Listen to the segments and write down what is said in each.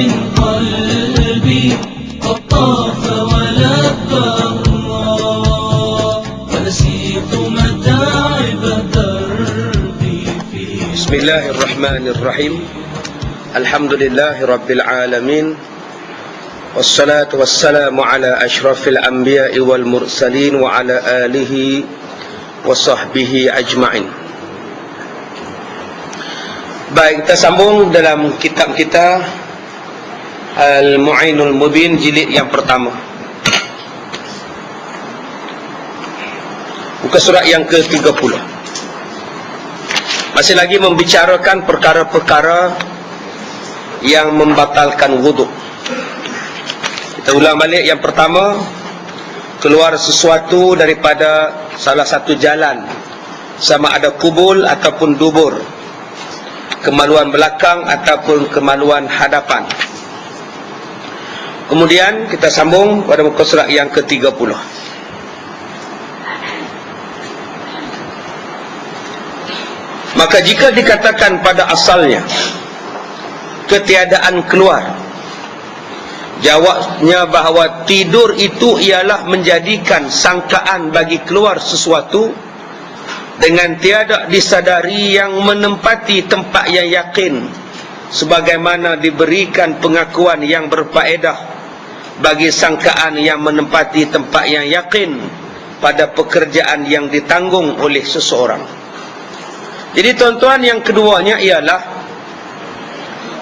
من قلبي قد طاف ولبى الله ونسيت متاعب دربي فيه. بسم الله الرحمن الرحيم. الحمد لله رب العالمين والصلاة والسلام على أشرف الأنبياء والمرسلين وعلى آله وصحبه أجمعين. Baik, kita sambung dalam kitab kita Al-Mu'inul Mubin jilid yang pertama. Buka surat yang ke-30. Masih lagi membicarakan perkara-perkara yang membatalkan wuduk. Kita ulang balik. Yang pertama, keluar sesuatu daripada salah satu jalan, sama ada kubul ataupun dubur, kemaluan belakang ataupun kemaluan hadapan. Kemudian kita sambung pada muka surat yang ke-30. Maka jika dikatakan pada asalnya ketiadaan keluar, jawabnya bahawa tidur itu ialah menjadikan sangkaan bagi keluar sesuatu dengan tiada disadari yang menempati tempat yang yakin, sebagaimana diberikan pengakuan yang berfaedah bagi sangkaan yang menempati tempat yang yakin pada pekerjaan yang ditanggung oleh seseorang. Jadi tuan-tuan, yang keduanya ialah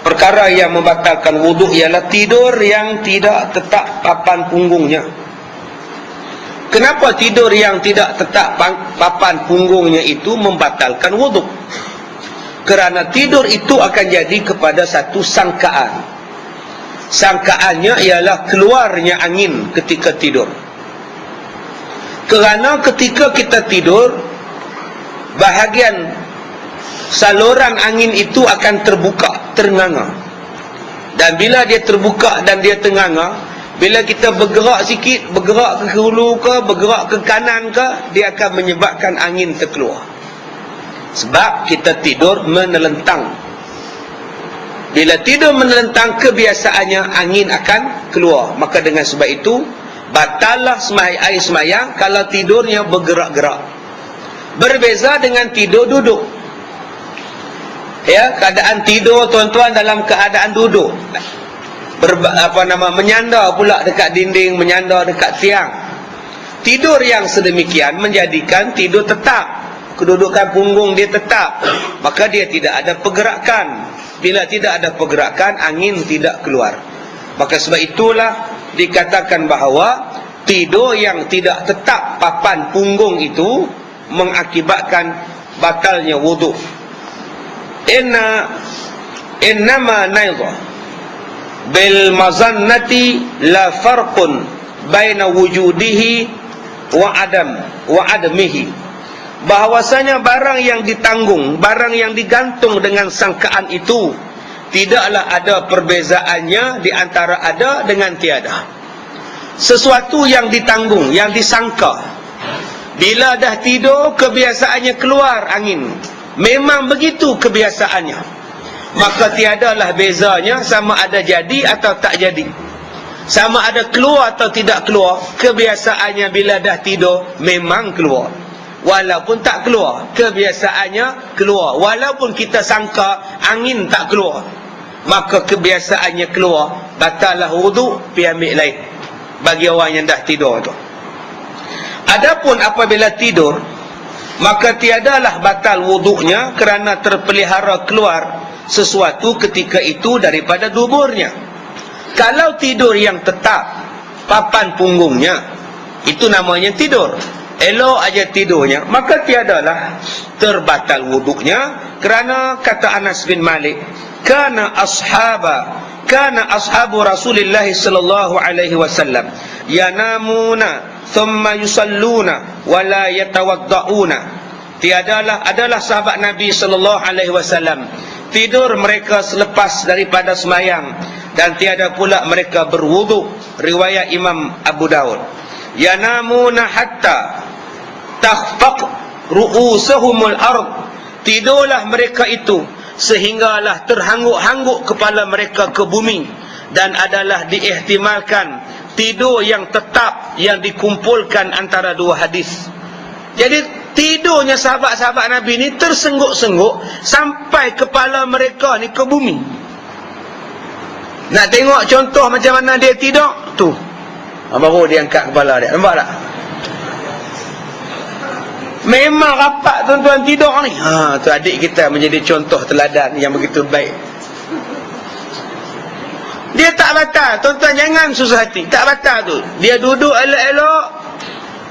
perkara yang membatalkan wuduk ialah tidur yang tidak tetap papan punggungnya. Kenapa tidur yang tidak tetap papan punggungnya itu membatalkan wuduk? Kerana tidur itu akan jadi kepada satu sangkaan. Sangkaannya ialah keluarnya angin ketika tidur. Kerana ketika kita tidur, bahagian saluran angin itu akan terbuka, ternganga. Dan bila dia terbuka dan dia ternganga, bila kita bergerak sikit, bergerak ke hulu ke, bergerak ke kanan ke, dia akan menyebabkan angin terkeluar. Sebab kita tidur menelentang. Bila tidur menelentang, kebiasaannya angin akan keluar. Maka dengan sebab itu, batallah air semayang kalau tidurnya bergerak-gerak. Berbeza dengan tidur duduk. Ya, keadaan tidur tuan-tuan dalam keadaan duduk, menyandar pula dekat dinding, menyandar dekat tiang. Tidur yang sedemikian menjadikan tidur tetap, kedudukan punggung dia tetap, maka dia tidak ada pergerakan. Bila tidak ada pergerakan, angin tidak keluar. Maka sebab itulah dikatakan bahawa tidur yang tidak tetap papan punggung itu mengakibatkan batalnya wuduk. Innama naidha bil mazannati la farqun baina wujudihi wa adamihi. Bahwasanya barang yang ditanggung, barang yang digantung dengan sangkaan itu, tidaklah ada perbezaannya di antara ada dengan tiada. Sesuatu yang ditanggung, yang disangka, bila dah tidur kebiasaannya keluar angin, memang begitu kebiasaannya, maka tiadalah bezanya sama ada jadi atau tak jadi, sama ada keluar atau tidak keluar. Kebiasaannya bila dah tidur memang keluar, walaupun tak keluar, kebiasaannya keluar. Walaupun kita sangka angin tak keluar, maka kebiasaannya keluar. Batallah wuduk, pergi ambil lain bagi orang yang dah tidur tu. Adapun apabila tidur, maka tiadalah batal wuduknya kerana terpelihara keluar sesuatu ketika itu daripada duburnya. Kalau tidur yang tetap papan punggungnya, itu namanya tidur, elok aja tidurnya, maka tiadalah terbatal wuduknya. Kerana kata Anas bin Malik, kana ashabu Rasulillah sallallahu alaihi wasallam yanamuna thumma yusalluna wa la yatawaddauna. Adalah sahabat Nabi sallallahu alaihi wasallam, tidur mereka selepas daripada semayang dan tiada pula mereka berwuduk. Riwayat Imam Abu Daud. Yanamuna hatta takhfaq ru'usahumul ard. Tidurlah mereka itu sehinggalah terhangguk-hangguk kepala mereka ke bumi, dan adalah diihtimalkan tidur yang tetap yang dikumpulkan antara dua hadis. Jadi tidurnya sahabat-sahabat Nabi ni tersengguk-sengguk sampai kepala mereka ni ke bumi. Nak tengok contoh macam mana dia tidur tu, baru dia angkat kepala dia. Nampak tak? Memang rapat tuan-tuan tidur ni. Tu adik kita menjadi contoh teladan yang begitu baik. Dia tak batal. Tuan-tuan jangan susah hati. Tak batal tu. Dia duduk elok-elok,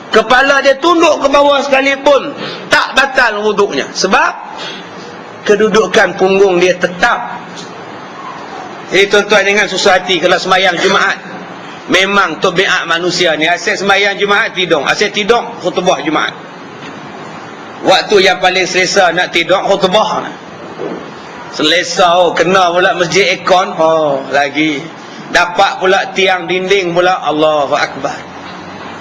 kepala dia tunduk ke bawah sekalipun, tak batal wuduknya. Sebab kedudukan punggung dia tetap. Jadi tuan-tuan jangan susah hati kalau sembahyang Jumaat. Memang tabiat manusia ni, asal sembahyang Jumaat tidur, asal tidur khutbah Jumaat. Waktu yang paling selesa nak tidur khutbah. Selesa, kena pula masjid ikon, lagi dapat pula tiang dinding pula, Allahu Akbar.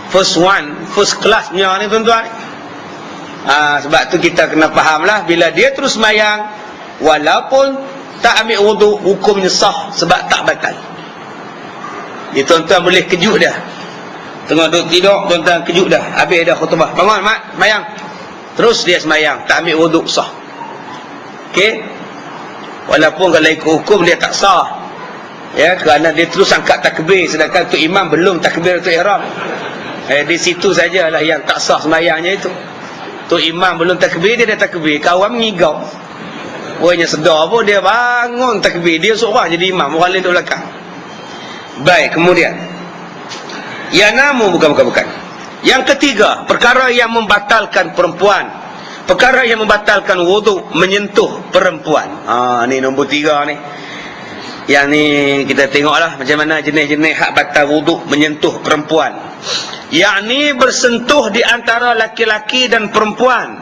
First classnya ni tuan-tuan. Sebab tu kita kena fahamlah, bila dia terus sembahyang walaupun tak ambil wuduk, hukumnya sah sebab tak batal. Jadi tuan-tuan boleh kejut dah. Tengah duduk tidur, tuan-tuan kejut dah, habis dah khutbah, bangun mat, sembahyang. Terus dia sembahyang, tak ambil wuduk, sah. Okey. Walaupun kalau ikut hukum dia tak sah. Ya, kerana dia terus angkat takbir, sedangkan tu imam belum takbir tu ihram. Di situ sajalah yang tak sah sembahyangnya itu. Tu imam belum takbir, dia dah takbir, kawan mengigau. Orangnya sedar pun dia bangun takbir, dia seorang jadi imam, orang lain duduk belakang. Baik, kemudian bukan. Yang ketiga, perkara yang membatalkan perempuan, perkara yang membatalkan wuduk, menyentuh perempuan. Ni nombor 3 ni. Yang ni kita tengoklah macam mana jenis-jenis hak batal wuduk menyentuh perempuan. Yang ni bersentuh di antara laki-laki dan perempuan,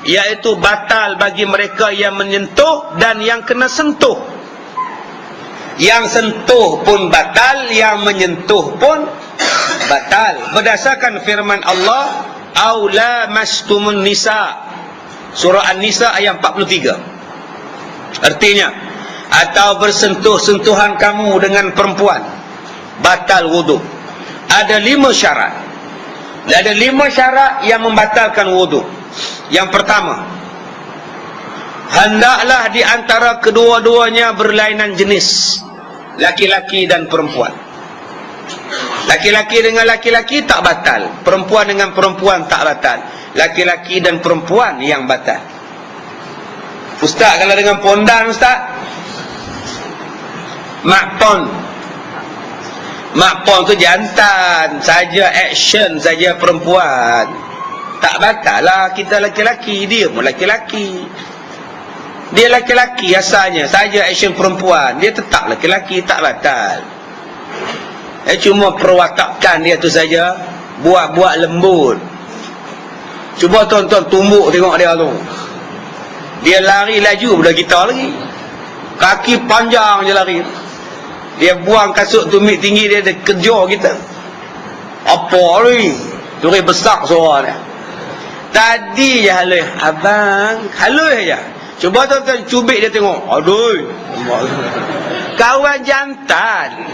iaitu batal bagi mereka yang menyentuh dan yang kena sentuh. Yang sentuh pun batal, yang menyentuh pun batal. Berdasarkan firman Allah, aula mastumun nisa, surah An-Nisa ayat 43. Artinya, atau bersentuh-sentuhan kamu dengan perempuan, batal wuduk. Ada 5 syarat. Ada 5 syarat yang membatalkan wuduk. Yang pertama, hendaklah di antara kedua-duanya berlainan jenis, laki-laki dan perempuan. Laki-laki dengan laki-laki tak batal, perempuan dengan perempuan tak batal. Laki-laki dan perempuan yang batal. Ustaz, kalau dengan pondan ustaz, makpon tu jantan saja, action saja perempuan, tak batal lah. Kita laki-laki, dia pun laki-laki. Dia laki-laki asalnya, saja action perempuan, dia tetap laki-laki, tak batal. Cuma perwatakan dia tu saja, buat-buat lembut. Cuba tuan-tuan tumbuk tengok dia tu, dia lari laju daripada kita lagi, kaki panjang je lari. Dia buang kasut tumit tinggi, dia kejar kita. Apa ni? Duri besar suara dia. Tadi je halus, abang, halus je. Cuba tuan-tuan cubit dia tengok, aduh, kawan jantan,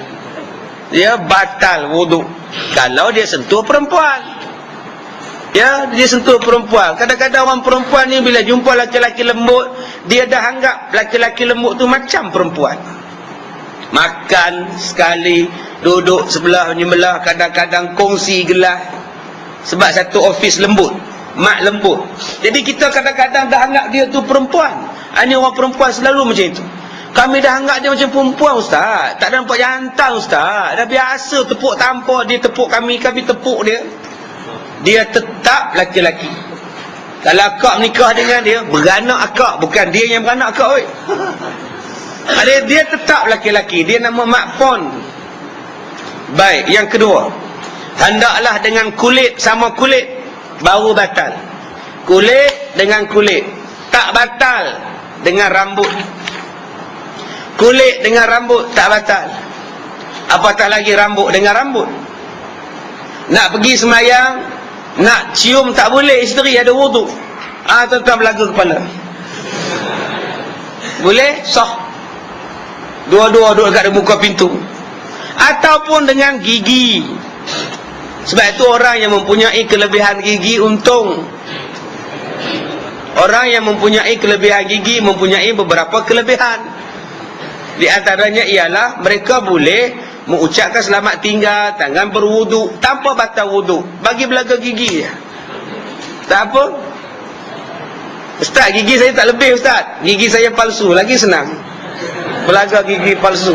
dia batal wuduk kalau dia sentuh perempuan. Ya, dia sentuh perempuan. Kadang-kadang orang perempuan ni bila jumpa laki-laki lembut, dia dah anggap laki-laki lembut tu macam perempuan. Makan sekali, duduk sebelah menyebelah, kadang-kadang kongsi gelas. Sebab satu ofis lembut, mak lembut. Jadi kita kadang-kadang dah anggap dia tu perempuan. Ini orang perempuan selalu macam itu. Kami dah anggap dia macam perempuan ustaz, tak ada nampak jantan ustaz. Dah biasa tepuk tampar dia, tepuk kami tepuk dia. Dia tetap laki-laki. Kalau akak menikah dengan dia, beranak akak, bukan dia yang beranak akak. Dia tetap laki-laki. Dia nama makpon. Baik, yang kedua, hendaklah dengan kulit sama kulit, baru batal. Kulit dengan kulit, tak batal dengan rambut. Kulit dengan rambut tak batal, apatah lagi rambut dengan rambut. Nak pergi sembahyang, nak cium tak boleh, isteri ada wuduk. Tuan-tuan belaga kepala. Boleh? Sah. Dua-dua duduk dekat muka pintu. Ataupun dengan gigi. Sebab itu orang yang mempunyai kelebihan gigi untung. Orang yang mempunyai kelebihan gigi mempunyai beberapa kelebihan. Di antaranya ialah mereka boleh mengucapkan selamat tinggal, tangan berwuduk tanpa batal wuduk, bagi belaga gigi. Tak apa. Ustaz, gigi saya tak lebih Ustaz. Gigi saya palsu, lagi senang. Belaga gigi palsu.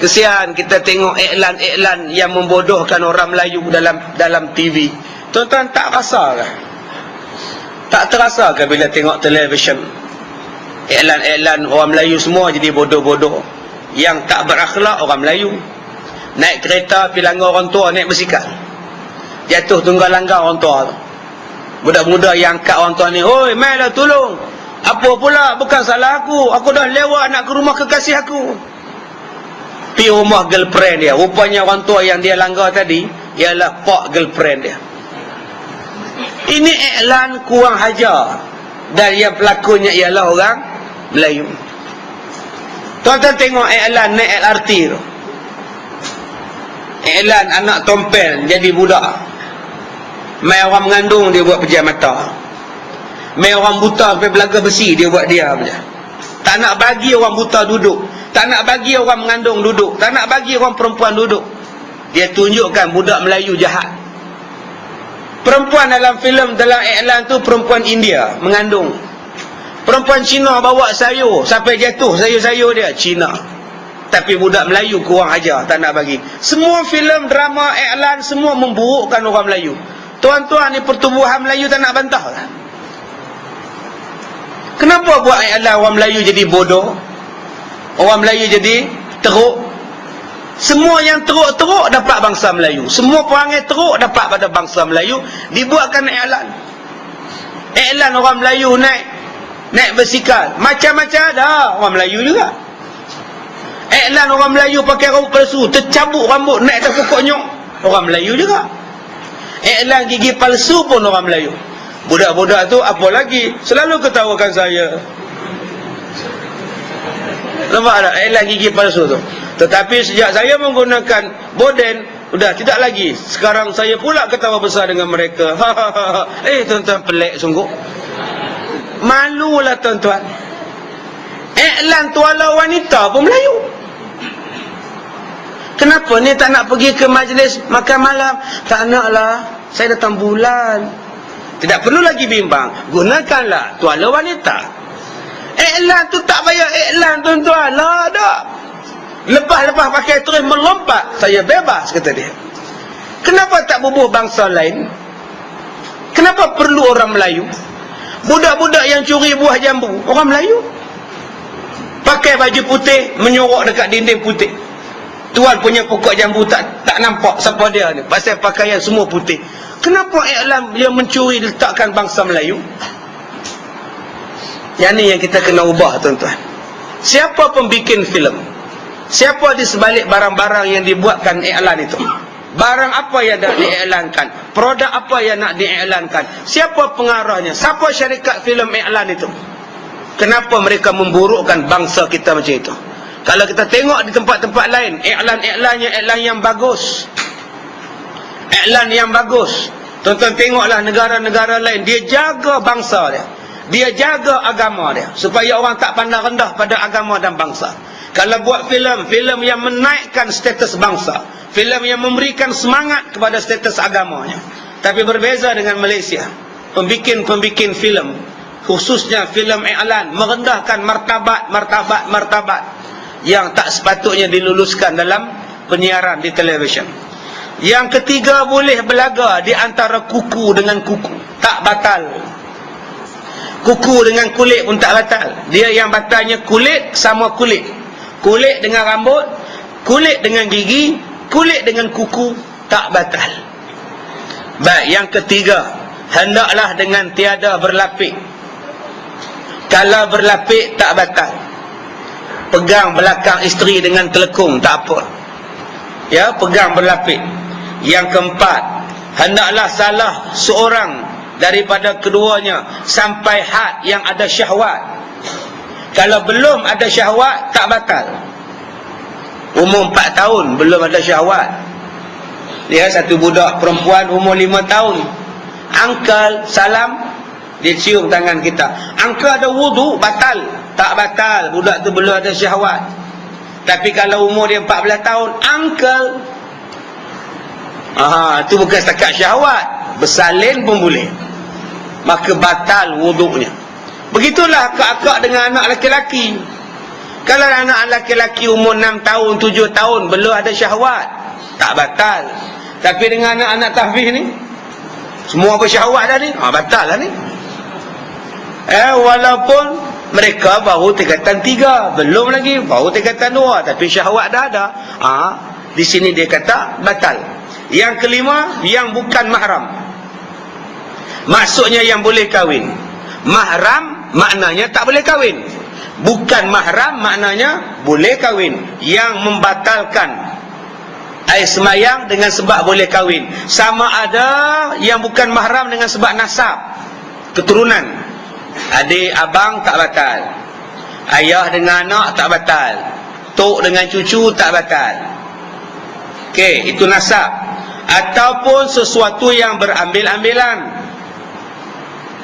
Kesian kita tengok iklan-iklan yang membodohkan orang Melayu dalam TV. Tuan-tuan tak rasa kan? Tak terasa ke bila tengok televisyen? Iklan-iklan orang Melayu semua jadi bodoh-bodoh. Yang tak berakhlak orang Melayu. Naik kereta pergi langgar orang tua, naik basikal. Jatuh tunggal langgar orang tua tu. Budak-budak yang angkat orang tua ni, "Oi, mailah tolong. Apa pula, bukan salah aku. Aku dah lewat nak ke rumah kekasih aku." Pergi rumah girlfriend dia. Rupanya orang tua yang dia langgar tadi ialah pak girlfriend dia. Ini iklan kurang hajar. Dan yang pelakonnya ialah orang Melayu. Tuan-tuan tengok iklan naik LRT tu. Iklan anak tompel jadi budak. Mai orang mengandung dia buat pejam mata. Mai orang buta sampai belaga besi dia buat dia saja. Tak nak bagi orang buta duduk. Tak nak bagi orang mengandung duduk. Tak nak bagi orang perempuan duduk. Dia tunjukkan budak Melayu jahat. Perempuan dalam filem, dalam iklan tu perempuan India mengandung. Perempuan Cina bawa sayur sampai jatuh sayur-sayur dia, Cina. Tapi budak Melayu kurang ajar, tak nak bagi. Semua filem, drama, iklan semua memburukkan orang Melayu. Tuan-tuan, ni pertubuhan Melayu tak nak bantah lah. Kenapa buat iklan orang Melayu jadi bodoh? Orang Melayu jadi teruk. Semua yang teruk-teruk dapat bangsa Melayu. Semua perangai teruk dapat pada bangsa Melayu. Dibuatkan iklan. Iklan orang Melayu naik basikal. Macam-macam ada orang Melayu juga. Iklan orang Melayu pakai rambut palsu, tercabut rambut naik atas pokok nyok, orang Melayu juga. Iklan gigi palsu pun orang Melayu. Budak-budak tu apa lagi? Selalu ketawakan saya. Nampak tak iklan gigi palsu tu? Tetapi sejak saya menggunakan Boden, sudah tidak lagi. Sekarang saya pula ketawa besar dengan mereka. Tuan-tuan, pelik sungguh. Malulah tuan-tuan. Iklan tuala wanita pun Melayu. Kenapa ni tak nak pergi ke majlis makan malam? Tak naklah, saya datang bulan. Tidak perlu lagi bimbang. Gunakanlah tuala wanita. Iklan tu tak payah iklan tuan-tuan. Lah dah. Lepas-lepas pakai terus melompat, saya bebas, kata dia. Kenapa tak bubuh bangsa lain? Kenapa perlu orang Melayu? Budak-budak yang curi buah jambu, orang Melayu. Pakai baju putih, menyorok dekat dinding putih. Tuan punya pokok jambu tak nampak siapa dia ni, pasal pakaian semua putih. Kenapa iklan yang mencuri letakkan bangsa Melayu? Yang ni yang kita kena ubah tuan-tuan. Siapa pembikin filem? Siapa di sebalik barang-barang yang dibuatkan iklan itu? Barang apa yang nak diiklankan? Produk apa yang nak diiklankan? Siapa pengarahnya? Siapa syarikat filem iklan itu? Kenapa mereka memburukkan bangsa kita macam itu? Kalau kita tengok di tempat-tempat lain, iklan-iklannya iklan yang bagus. Iklan yang bagus. Tuan-tuan tengoklah negara-negara lain, dia jaga bangsa dia. Dia jaga agama dia, supaya orang tak pandang rendah pada agama dan bangsa. Kalau buat filem yang menaikkan status bangsa, filem yang memberikan semangat kepada status agamanya. Tapi berbeza dengan Malaysia, pembikin filem, khususnya filem iklan, merendahkan martabat yang tak sepatutnya diluluskan dalam penyiaran di televisyen. Yang ketiga, boleh belaga di antara kuku dengan kuku, tak batal. Kuku dengan kulit pun tak batal. Dia yang batalnya kulit sama kulit. Kulit dengan rambut, kulit dengan gigi, kulit dengan kuku, tak batal. Baik, yang ketiga, hendaklah dengan tiada berlapik. Kalau berlapik tak batal. Pegang belakang isteri dengan telekung, tak apa. Ya, pegang berlapik. Yang keempat, hendaklah salah seorang daripada keduanya sampai had yang ada syahwat. Kalau belum ada syahwat, tak batal. Umur 4 tahun belum ada syahwat. Dia satu budak perempuan umur 5 tahun. Uncle, salam. Dia cium tangan kita. Uncle ada wudu, batal. Tak batal. Budak tu belum ada syahwat. Tapi kalau umur dia 14 tahun, uncle. Itu bukan setakat syahwat. Bersalin pun boleh. Maka batal wudunya. Begitulah akak-akak dengan anak lelaki-lelaki. Kalau anak lelaki-lelaki umur 6 tahun, 7 tahun belum ada syahwat, tak batal. Tapi dengan anak-anak tahfiz ni, semua bersyahwat dah ni, batal lah ni. Walaupun mereka baru tingkatan 3, belum lagi baru tingkatan 2, tapi syahwat dah ada. Di sini dia kata batal. Yang kelima, yang bukan mahram. Maksudnya yang boleh kahwin. Mahram maknanya tak boleh kahwin. Bukan mahram maknanya boleh kahwin. Yang membatalkan air semayang dengan sebab boleh kahwin. Sama ada yang bukan mahram dengan sebab nasab, keturunan. Adik, abang tak batal. Ayah dengan anak tak batal. Tok dengan cucu tak batal. Okey, itu nasab. Ataupun sesuatu yang berambil-ambilan.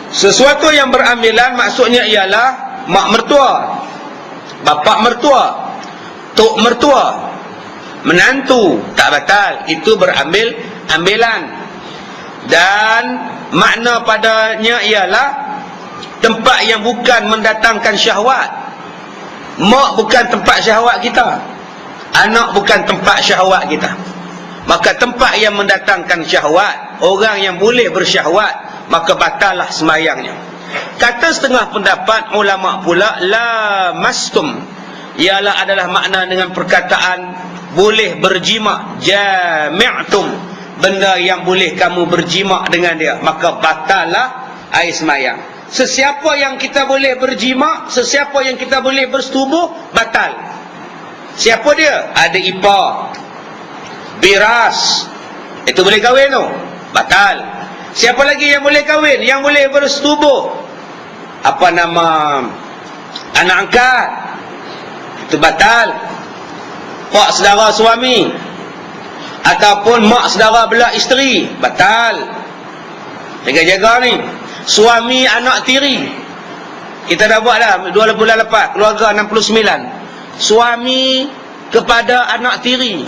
Sesuatu yang berambilan maksudnya ialah mak mertua, bapa mertua, tok mertua, menantu, tak batal. Itu berambil-ambilan. Dan makna padanya ialah tempat yang bukan mendatangkan syahwat. Mak bukan tempat syahwat kita, anak bukan tempat syahwat kita. Maka tempat yang mendatangkan syahwat, orang yang boleh bersyahwat, maka batallah semayangnya. Kata setengah pendapat ulama pula, la mastum, ialah adalah makna dengan perkataan boleh berjima, jami'tum, benda yang boleh kamu berjima dengan dia, maka batallah air semayang. Sesiapa yang kita boleh berjima, sesiapa yang kita boleh bersetubuh, batal. Siapa dia? Ada ipar, biras, itu boleh kahwin tu, batal. Siapa lagi yang boleh kahwin, yang boleh bersetubuh? Apa nama? Anak angkat, itu batal. Pak saudara suami ataupun mak saudara belah isteri, batal. Jaga-jaga ni. Suami anak tiri, kita dah buat dah 2 bulan lepas, keluarga 69. Suami kepada anak tiri,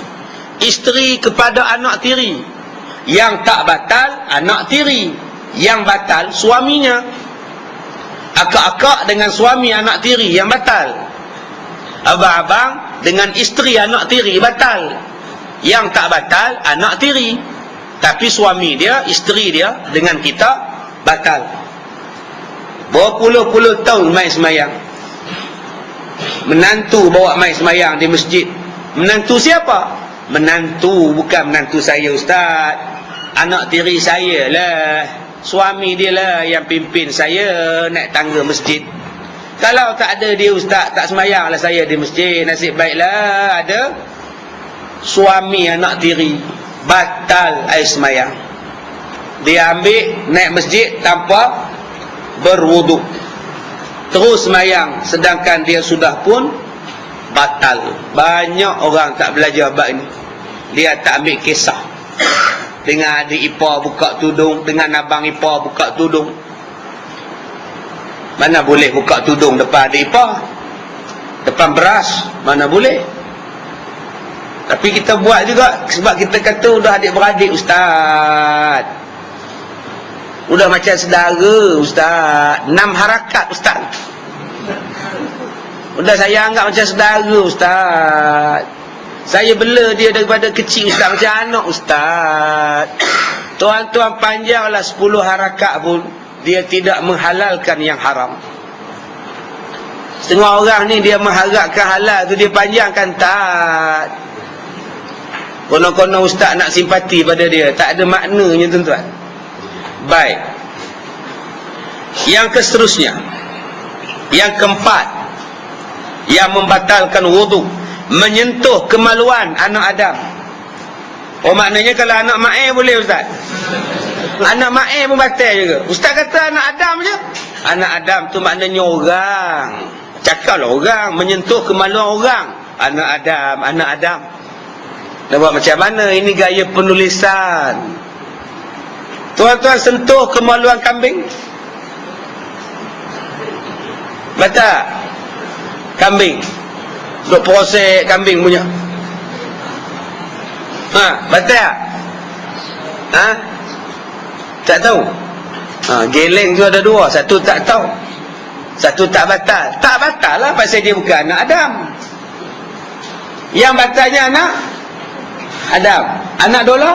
isteri kepada anak tiri. Yang tak batal anak tiri, yang batal suaminya. Akak-akak dengan suami anak tiri yang batal. Abang-abang dengan isteri anak tiri batal. Yang tak batal anak tiri, tapi suami dia, isteri dia dengan kita batal. Berpuluh-puluh tahun main semayang. Menantu bawa main semayang di masjid. Menantu siapa? Menantu, bukan menantu saya ustaz, anak tiri saya lah. Suami dia lah yang pimpin saya naik tangga masjid. Kalau tak ada dia ustaz, tak semayang lah saya di masjid. Nasib baiklah ada suami anak tiri, batal air semayang. Dia ambil naik masjid tanpa berwuduk, terus semayang, sedangkan dia sudah pun batal. Banyak orang tak belajar bab ini. Dia tak ambil kisah dengan adik ipar buka tudung, dengan abang ipar buka tudung. Mana boleh buka tudung depan adik ipar, depan beras, mana boleh. Tapi kita buat juga sebab kita kata udah adik-beradik ustaz, udah macam saudara ustaz, 6 harakat ustaz, udah saya anggap macam saudara ustaz. Saya bela dia daripada kecil ustaz, macam anak ustaz. Tuan-tuan panjanglah 10 harakat pun dia tidak menghalalkan yang haram. Setengah orang ni dia mengharapkan halal tu, dia panjangkan tak. Konon-konon ustaz nak simpati pada dia, tak ada maknanya tuan-tuan. Baik. Yang keseterusnya, yang keempat, yang membatalkan wudu, menyentuh kemaluan anak Adam. Oh, maknanya kalau anak Ma'e boleh ustaz, anak Ma'e pun batal juga. Ustaz kata anak Adam je. Anak Adam tu maknanya orang. Cakaplah orang, menyentuh kemaluan orang. Anak Adam. Nak buat macam mana? Ini gaya penulisan. Tuan-tuan sentuh kemaluan kambing? Batal? Kambing. Duk proses kambing punya. Batal? Tak tahu. Geleng tu ada dua. Satu tak tahu, satu tak batal. Tak batal lah pasal dia bukan anak Adam. Yang batalnya anak Adam. Anak dola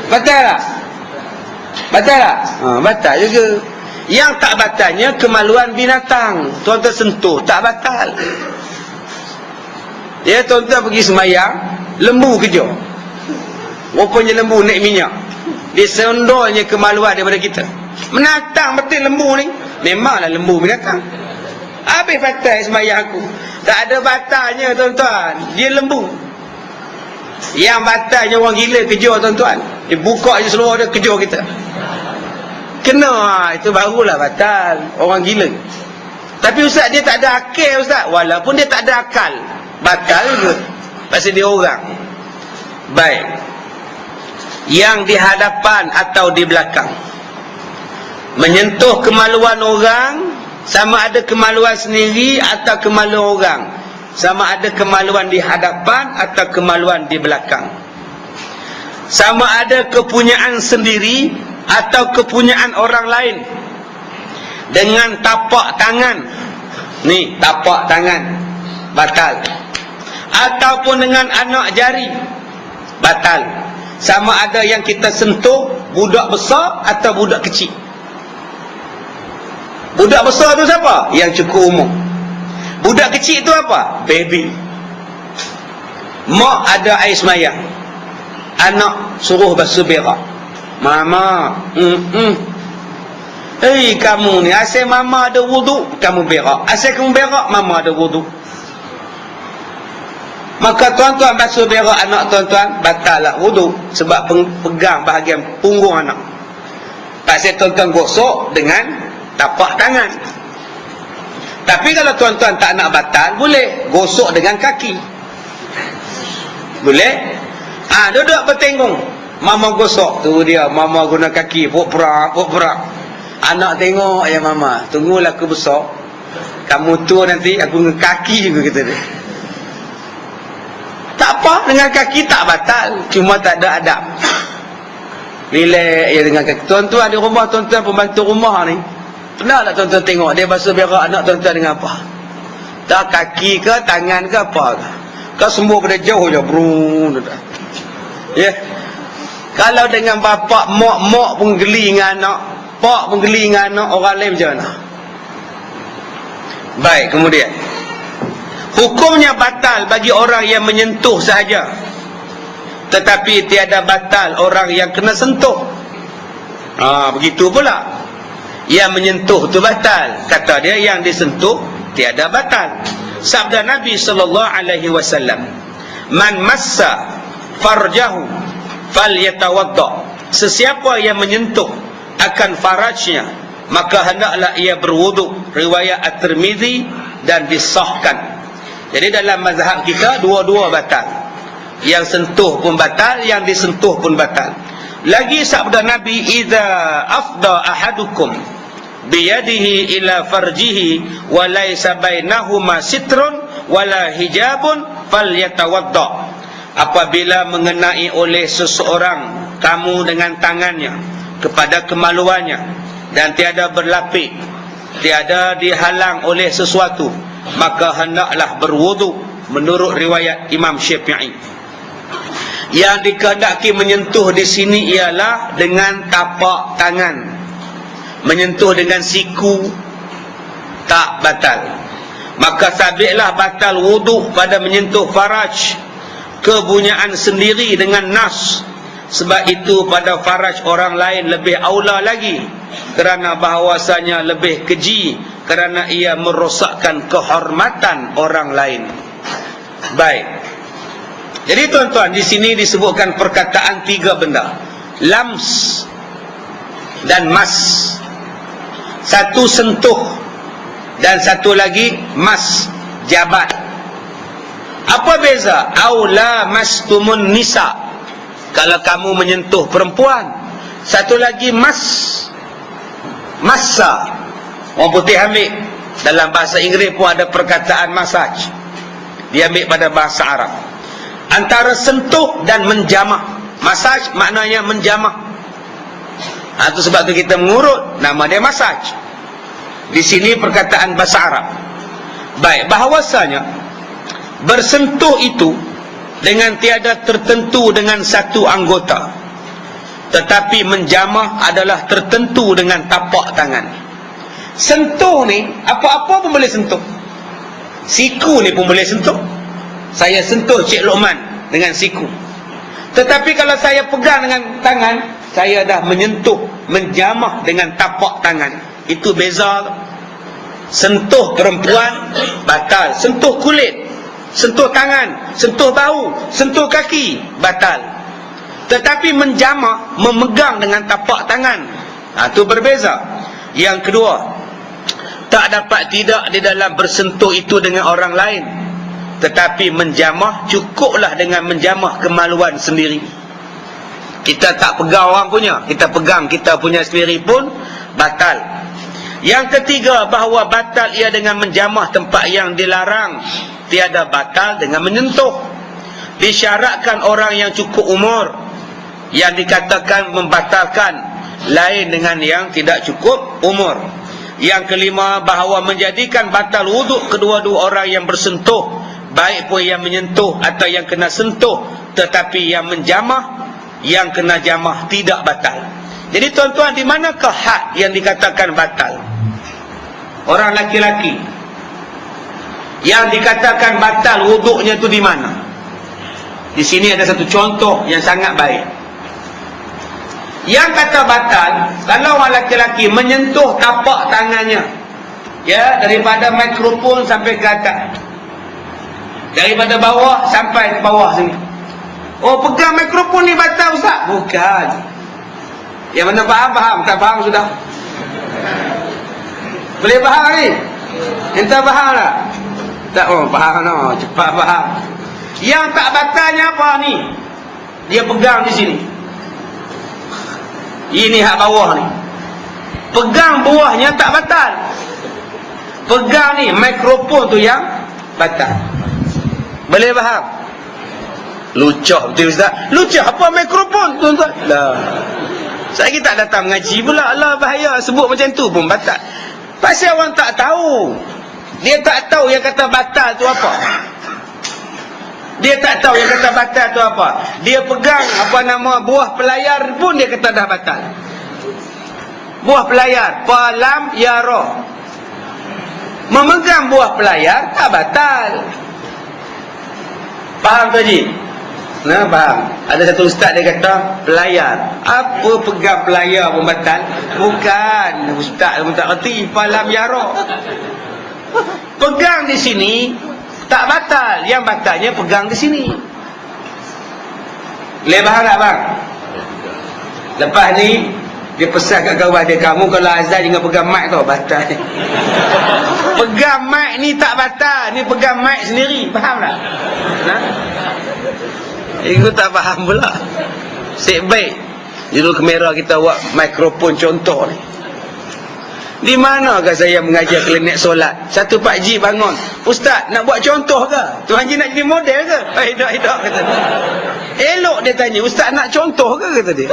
batal tak? Batal tak? Batal juga. Yang tak batalnya kemaluan binatang. Tuan-tuan sentuh tak batal. Ya, tuan-tuan pergi semayang, lembu kejar. Rupanya lembu naik minyak. Dia sondolnya kemaluan daripada kita. Menatang betul lembu ni. Memanglah lembu binatang. Habis batal semayang aku. Tak ada batalnya, tuan-tuan. Dia lembu. Yang batalnya orang gila kejar, tuan-tuan. Dia buka je seluar dia, kejar kita. Kena, itu barulah batal. Orang gila. Tapi ustaz, dia tak ada akal, ustaz. Walaupun dia tak ada akal, batal juga. Pasal dia orang. Baik. Yang di hadapan atau di belakang. Menyentuh kemaluan orang, sama ada kemaluan sendiri atau kemaluan orang. Sama ada kemaluan di hadapan atau kemaluan di belakang. Sama ada kepunyaan sendiri atau kepunyaan orang lain. Dengan tapak tangan. Ni, tapak tangan. Batal. Ataupun dengan anak jari. Batal. Sama ada yang kita sentuh budak besar atau budak kecil. Budak besar tu siapa? Yang cukup umur. Budak kecil tu apa? Baby. Mak ada air semayang, anak suruh basuh berak. Mama, hei kamu ni, asal mama ada wuduk, kamu berak. Asal kamu berak, mama ada wuduk. Maka tuan-tuan basuh berak anak tuan-tuan, batal lah wuduk. Sebab pegang bahagian punggung anak. Pasal tuan-tuan gosok dengan tapak tangan. Tapi kalau tuan-tuan tak nak batal, boleh gosok dengan kaki. Boleh? Duduk bertenggung. Mama gosok. Tu dia, mama guna kaki. Puk-perak. Anak tengok, ya mama, tunggulah aku besar. Kamu tua nanti, aku dengan kaki juga, kata dia. Tak apa, dengan kaki tak batal. Cuma tak ada adab. Relax ya dengan kaki. Tuan-tuan di rumah, tuan-tuan pembantu rumah ni, pernah tak tuan-tuan tengok dia basuh berak anak tuan-tuan dengan apa? Tak kaki ke, tangan ke, apa ke? Kau semua pada jauh je. Ya. Kalau dengan bapak, mak pun geli dengan anak, pak pun geli dengan anak, orang lain macam mana? Baik, kemudian hukumnya batal bagi orang yang menyentuh sahaja, tetapi tiada batal orang yang kena sentuh. Begitu pula. Yang menyentuh tu batal. Kata dia yang disentuh tiada batal. Sabda Nabi SAW, man massa farjahu falyatawadda. Sesiapa yang menyentuh akan farajnya, maka hendaklah ia berwuduk. Riwayat At-Tirmizi dan disahkan. Jadi dalam mazhab kita dua-dua batal. Yang sentuh pun batal, yang disentuh pun batal. Lagi sabda Nabi, idza afda ahadukum biyadihi ila farjihi wa laysa bainahuma sitrun wala hijabun falyatawadda. Apabila mengenai oleh seseorang kamu dengan tangannya kepada kemaluannya dan tiada berlapik, tiada dihalang oleh sesuatu, maka hendaklah berwuduk menurut riwayat Imam Syafi'i. Yang dikehendaki menyentuh di sini ialah dengan tapak tangan. Menyentuh dengan siku tak batal. Maka sabitlah batal wuduk pada menyentuh faraj, kepunyaan sendiri dengan nas. Sebab itu pada faraj orang lain lebih aula lagi, kerana bahawasanya lebih keji, kerana ia merosakkan kehormatan orang lain. Baik. Jadi tuan-tuan, di sini disebutkan perkataan tiga benda: lams dan mas. Satu sentuh, Dan satu lagi mas jabat. Apa beza? Aula mastumun nisa, kalau kamu menyentuh perempuan. Satu lagi massa. Orang putih ambil. Dalam bahasa Inggeris pun ada perkataan massage, dia ambil pada bahasa Arab. Antara sentuh dan menjamah. Massage maknanya menjamah. Itu sebab tu kita mengurut, nama dia massage. Di sini perkataan bahasa Arab. Baik, bahawasanya bersentuh itu dengan tiada tertentu dengan satu anggota, tetapi menjamah adalah tertentu dengan tapak tangan. Sentuh ni apa-apa pun boleh sentuh. Siku ni pun boleh sentuh. Saya sentuh Cik Luqman dengan siku. Tetapi kalau saya pegang dengan tangan, saya dah menyentuh, menjamah dengan tapak tangan. Itu beza. Sentuh perempuan batal, sentuh kulit, sentuh tangan, sentuh bahu, sentuh kaki, batal. Tetapi menjamah, memegang dengan tapak tangan, itu berbeza. Yang kedua, tak dapat tidak di dalam bersentuh itu dengan orang lain, tetapi menjamah cukuplah dengan menjamah kemaluan sendiri. Kita tak pegang orang punya, kita pegang kita punya sendiri pun batal. Yang ketiga, bahawa batal ia dengan menjamah tempat yang dilarang, tiada batal dengan menyentuh. Disyaratkan orang yang cukup umur yang dikatakan membatalkan, lain dengan yang tidak cukup umur. Yang kelima, bahawa menjadikan batal wuduk kedua-dua orang yang bersentuh, baik pun yang menyentuh atau yang kena sentuh, tetapi yang menjamah, yang kena jamah tidak batal. Jadi tuan-tuan, di manakah had yang dikatakan batal? Orang laki-laki yang dikatakan batal wuduknya itu di mana? Di sini ada satu contoh yang sangat baik. Yang kata batal, kalau orang laki-laki menyentuh tapak tangannya, ya, daripada mikrofon sampai ke atas, daripada bawah sampai ke bawah sini. Oh, pegang mikrofon ni batal, Ustaz? Bukan. Yang mana faham? Tak faham sudah. Boleh faham ni? Entah faham tak? Tak, faham no. Cepat faham. Yang tak batalnya apa ni? Dia pegang di sini. Ini hak bawah ni. Pegang buahnya tak batal. Pegang ni mikrofon tu yang batal. Boleh faham? Lucah betul Ustaz. Lucah apa mikrofon tuan-tuan? Lah. Saya tak datang mengaji pula. Allah bahaya, sebut macam tu pun batal. Pasal orang tak tahu. Dia tak tahu yang kata batal tu apa. Dia tak tahu yang kata batal tu apa. Dia pegang buah pelayar pun dia kata dah batal. Buah pelayar, palam ya roh. Memegang buah pelayar tak batal. Faham tu Haji? Nah, faham. Ada satu ustaz dia kata pelayar. Apa pegang pelayar pun batal? Bukan. Ustaz pun tak erti palam ya roh. Pegang di sini tak batal. Yang batalnya pegang di sini. Boleh faham tak bang? Lepas ni dia pesan kat kawan dia, kamu kalau azan jangan pegang mic tau, batal. Pegang mic ni tak batal, ni pegang mic sendiri. Faham tak? Aku tak faham pula. Sik baik dulu kamera kita buat mikrofon contoh ni. Di manakah saya mengajar klinik solat? Satu Pak Ji bangun, Ustaz nak buat contoh ke? Tuan Haji nak jadi model ke? Tak kata dia. Elok dia tanya, Ustaz nak contoh ke? Kata dia.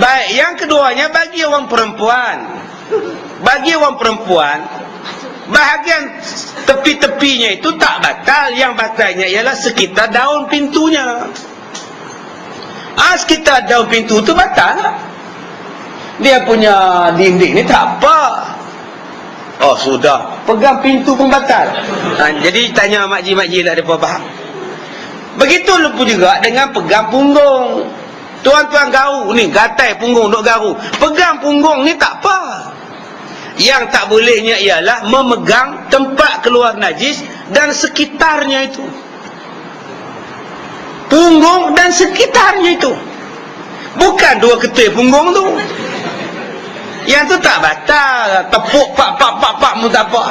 Baik, yang keduanya bagi orang perempuan. Bagi orang perempuan, bahagian tepi-tepinya itu tak batal. Yang batalnya ialah sekitar daun pintunya. Sekitar daun pintu itu batal. Dia punya dinding ni tak apa. Oh sudah, pegang pintu pun batal. Jadi tanya makji-makji lah, mereka faham. Begitu pun juga dengan pegang punggung. Tuan-tuan garu ni, gatai punggung duk garu, pegang punggung ni tak apa. Yang tak bolehnya ialah memegang tempat keluar najis dan sekitarnya itu. Punggung dan sekitarnya itu. Bukan dua ketui punggung tu. Yang tu tak batal. Tepuk pak mu tak apa.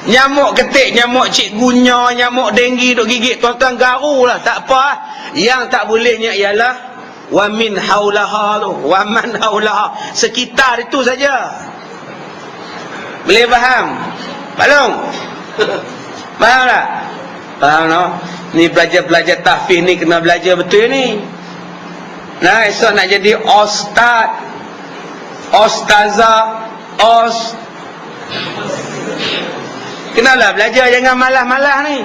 Nyamuk ketik, nyamuk cikgunya, nyamuk denggi duk gigit tuan-tuan garu lah, tak apa. Yang tak bolehnya ialah wa min haulaha tu, wa man haulaha, sekitar itu saja. Boleh faham? Balong? Faham tak? Faham tak? Ni pelajar-pelajar tahfiz ni kena belajar betul ni. Nah, esok nak jadi ustaz, ustazah, kenalah belajar, jangan malas-malas ni.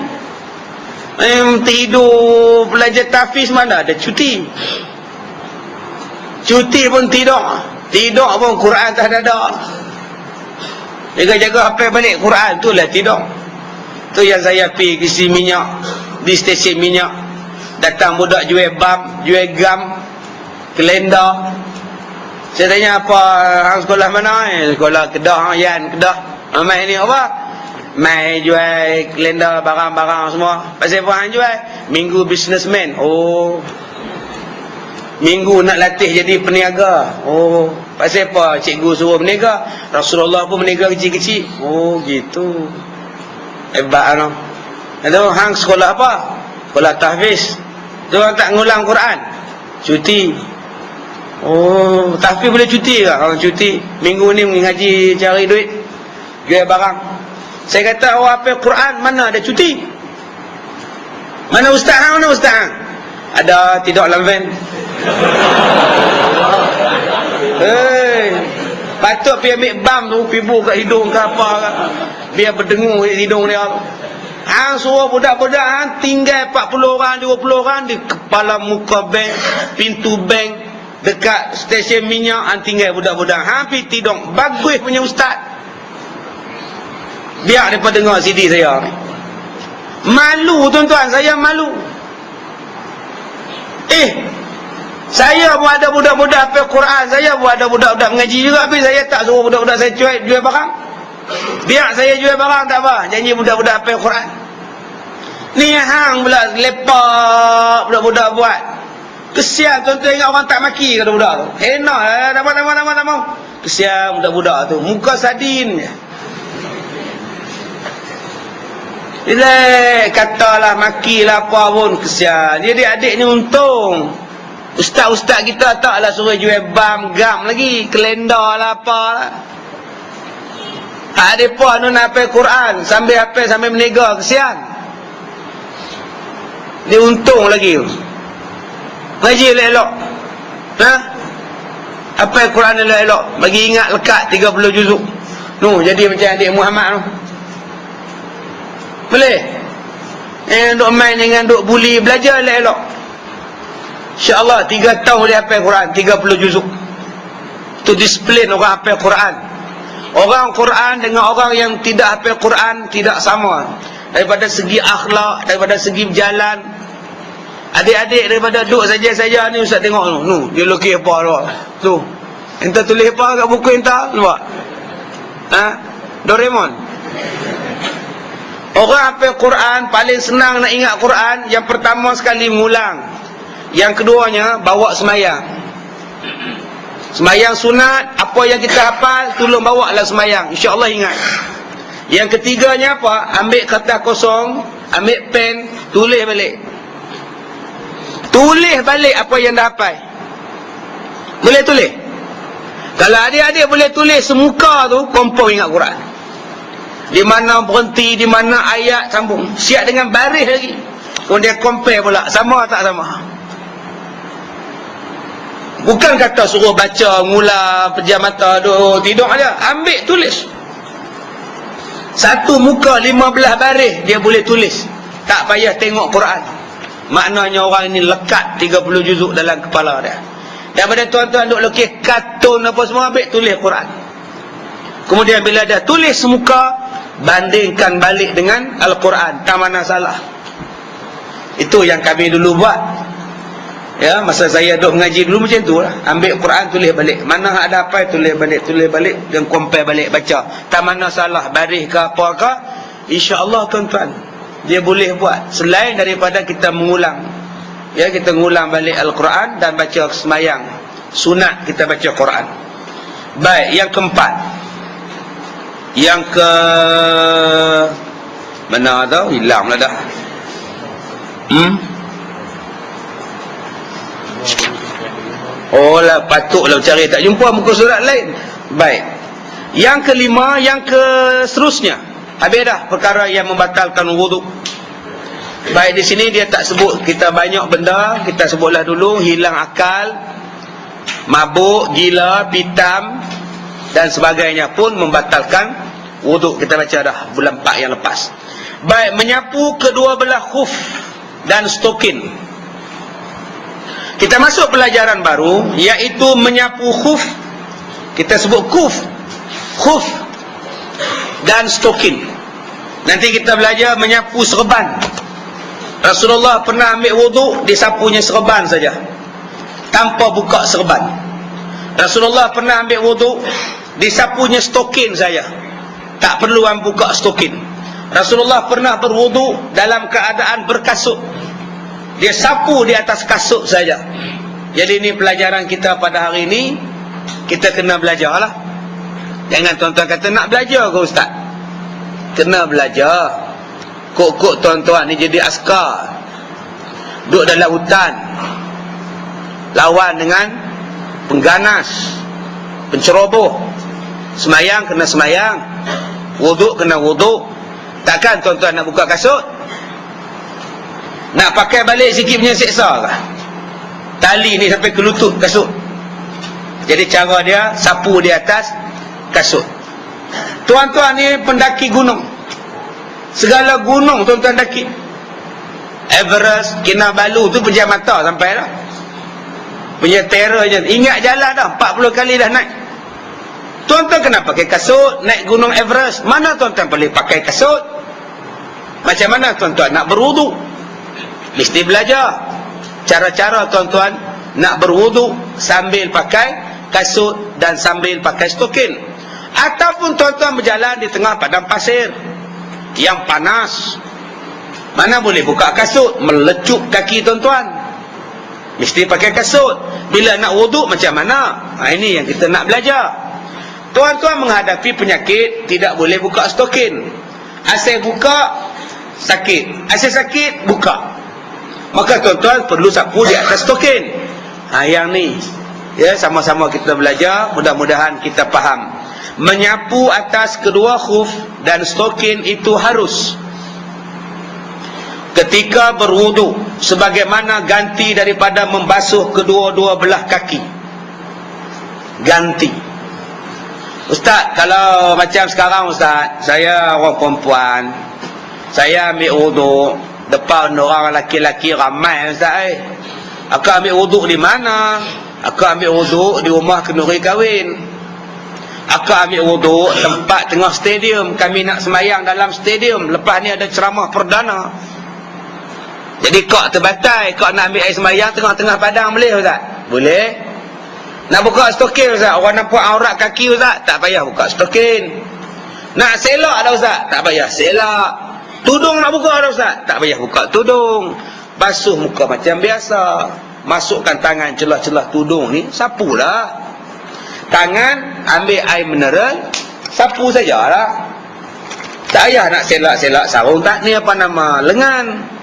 Tidur belajar tahfiz mana ada cuti. Cuti pun tidur. Tidur pun Quran tak ada. Jaga-jaga hafal balik Quran tu lah tidur. Tu yang saya pergi isi minyak di stesen minyak. Datang budak jual bam, jual gam, kalender. Saya tanya apa hang sekolah mana? Sekolah Kedah, Yan Kedah. Mai ni apa? Mai jual kalender, barang-barang semua. Pasal apa hang jual? Minggu businessman. Oh. Minggu nak latih jadi peniaga. Oh. Pasal apa cikgu suruh berniaga? Rasulullah pun berniaga kecil-kecil. Oh, gitu. Hebat noh. Itu hang sekolah apa? Sekolah tahfiz. Tu hang tak ngulang Quran. Cuti. Oh, tahfiz boleh cuti ke? Kalau cuti, minggu ni mengaji cari duit, jual barang. Saya kata orang hafal Quran mana ada cuti? Mana ustaz hang? Mana ustaz hang? Ada tidur dalam van. Patut pergi ambil bam tu, pibu kat hidung ke apa ke, biar berdengung hidung dia. Hang suruh budak-budak hang tinggal 40 orang, 20 orang di kepala muka bank, pintu bank, dekat stesen minyak. Hang tinggal budak-budak, hang pergi tidur. Bagus punya ustaz. Biar mereka dengar CD saya ni. Malu tuan-tuan, saya malu. Saya pun ada budak-budak hafal Quran, saya pun ada budak-budak mengaji juga, tapi saya tak suruh budak-budak saya jual barang. Biar saya jual barang tak apa, janji budak-budak hafal Quran. Ni hang pula lepak budak-budak buat. Kesian tuan-tuan, ingat orang tak maki kata budak tu. Enak lah, tak mau. Kesian budak-budak tu, muka sadin je. Bila katalah makilah apa pun, kesian. Jadi adik ni untung. Ustaz-ustaz kita taklah suruh jual bam, gam lagi, kalender lah apa lah. Ada pun nak hafal Quran, sambil hafal sambil berniaga, kesian. Dia untung lagi. Ngaji elok-elok. Hafal Quran elok-elok, bagi ingat lekat 30 juzuk. Jadi macam adik Muhammad tu. Boleh? Duk main dengan duk bully, belajar elok-elok. InsyaAllah 3 tahun boleh hafal Quran 30 juzuk. Itu disiplin orang hafal Quran. Orang Quran dengan orang yang tidak hafal Quran tidak sama. Daripada segi akhlak, daripada segi berjalan. Adik-adik daripada duduk saja-saja ni, ustaz tengok tu. Dia lukis apa tu. Entah tulis apa kat buku entah. Nampak? Doraemon. Orang hafal Quran paling senang nak ingat Quran. Yang pertama sekali mengulang. Yang keduanya bawa semayang. Semayang sunat, apa yang kita hafal tolong bawa lah semayang, insya-Allah ingat. Yang ketiganya apa? Ambil kertas kosong, ambil pen, tulis balik. Tulis balik apa yang dah hafal. Boleh tulis? Kalau adik-adik boleh tulis semuka tu, confirm ingat Quran. Di mana berhenti, di mana ayat sambung. Siap dengan baris lagi. Kemudian compare pula, sama tak sama. Bukan kata suruh baca, ngulang, pejam mata, tidur aja. Ambil, tulis. Satu muka 15 baris, dia boleh tulis. Tak payah tengok Quran. Maknanya orang ini lekat 30 juzuk dalam kepala dia. Daripada tuan-tuan duk lukis kartun apa semua, ambil tulis Quran. Kemudian bila dah tulis semuka, bandingkan balik dengan Al-Quran. Tak mana salah. Itu yang kami dulu buat. Ya, masa saya duk mengaji dulu macam tu lah. Ambil Quran, tulis balik. Mana ada apa, tulis balik. Dan compare balik, baca. Tak mana salah, baris ke apa ke. InsyaAllah tuan-tuan, dia boleh buat. Selain daripada kita mengulang. Ya, kita mengulang balik Al-Quran dan baca semayang. Sunat kita baca Quran. Baik, yang keempat. Yang ke mana tau? Hilang lah dah. Oh lah, patutlah cari, tak jumpa muka surat lain. Baik. Yang kelima, yang ke seterusnya. Habis dah perkara yang membatalkan wuduk. Baik, di sini dia tak sebut kita banyak benda, kita sebutlah dulu hilang akal, mabuk, gila, pitam dan sebagainya pun membatalkan wuduk. Kita baca dah bulan 4 yang lepas. Baik, menyapu kedua belah khuf dan stokin. Kita masuk pelajaran baru, iaitu menyapu khuf. Kita sebut khuf dan stokin. Nanti kita belajar menyapu serban. Rasulullah pernah ambil wuduk, disapunya serban saja, tanpa buka serban. Rasulullah pernah ambil wuduk, disapunya stokin saja, tak perlu buka stokin. Rasulullah pernah berwuduk dalam keadaan berkasut, dia sapu di atas kasut saja. Jadi ini pelajaran kita pada hari ini. Kita kena belajar lah. Jangan tuan-tuan kata nak belajar ke ustaz. Kena belajar. Kok tuan-tuan ni jadi askar, duduk dalam hutan, lawan dengan pengganas, penceroboh. Semayang kena semayang, wuduk kena wuduk. Takkan tuan-tuan nak buka kasut? Nak pakai balik sikit punya seksa kah? Tali ni sampai ke lutut kasut. Jadi cara dia sapu di atas kasut. Tuan-tuan ni pendaki gunung, segala gunung tuan-tuan daki. Everest, Kinabalu tu pejam mata sampai dah. Punya terror je. Ingat jalan dah 40 kali dah naik. Tuan-tuan kena pakai kasut naik gunung Everest. Mana tuan-tuan boleh pakai kasut? Macam mana tuan-tuan nak berwuduk? Mesti belajar cara-cara tuan-tuan nak berwuduk sambil pakai kasut dan sambil pakai stokin. Ataupun tuan-tuan berjalan di tengah padang pasir yang panas, mana boleh buka kasut, melecup kaki tuan-tuan. Mesti pakai kasut. Bila nak wuduk macam mana? Ini yang kita nak belajar. Tuan-tuan menghadapi penyakit, tidak boleh buka stokin. Asal buka, sakit. Asal sakit, buka. Maka tuan-tuan perlu sapu di atas stokin. Yang ni, ya, sama-sama kita belajar. Mudah-mudahan kita faham. Menyapu atas kedua khuf dan stokin itu harus ketika berwuduk, sebagaimana ganti daripada membasuh kedua-dua belah kaki. Ganti. Ustaz, kalau macam sekarang ustaz, saya orang perempuan, saya ambil wuduk depan orang lelaki-lelaki ramai ustaz. Aku ambil wuduk di mana? Aku ambil wuduk di rumah kenduri kahwin. Aku ambil wuduk tempat tengah stadium. Kami nak semayang dalam stadium. Lepas ni ada ceramah perdana. Jadi kau terbatai, kau nak ambil air semayang tengah-tengah padang, boleh ustaz? Boleh. Nak buka stokin ustaz, orang nampak aurat kaki ustaz, tak payah buka stokin. Nak selak dah ustaz, tak payah selak. Tudung nak buka dah ustaz, tak payah buka tudung. Basuh muka macam biasa. Masukkan tangan celah-celah tudung ni, sapulah. Tangan ambil air mineral, sapu sajalah. Tak payah nak selak-selak sarung tak ni apa nama lengan.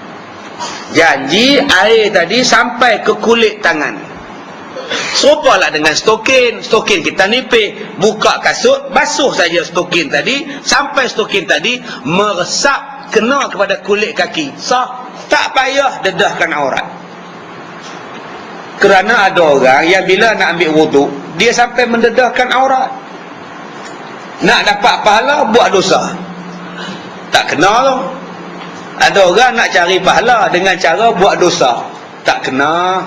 Janji air tadi sampai ke kulit tangan. Serupalah dengan stokin. Stokin kita nipis, buka kasut, basuh saja stokin tadi sampai stokin tadi meresap kena kepada kulit kaki. Sah, tak payah dedahkan aurat. Kerana ada orang yang bila nak ambil wuduk, dia sampai mendedahkan aurat. Nak dapat pahala, buat dosa. Tak kena tu. Ada orang nak cari pahala dengan cara buat dosa. Tak kena.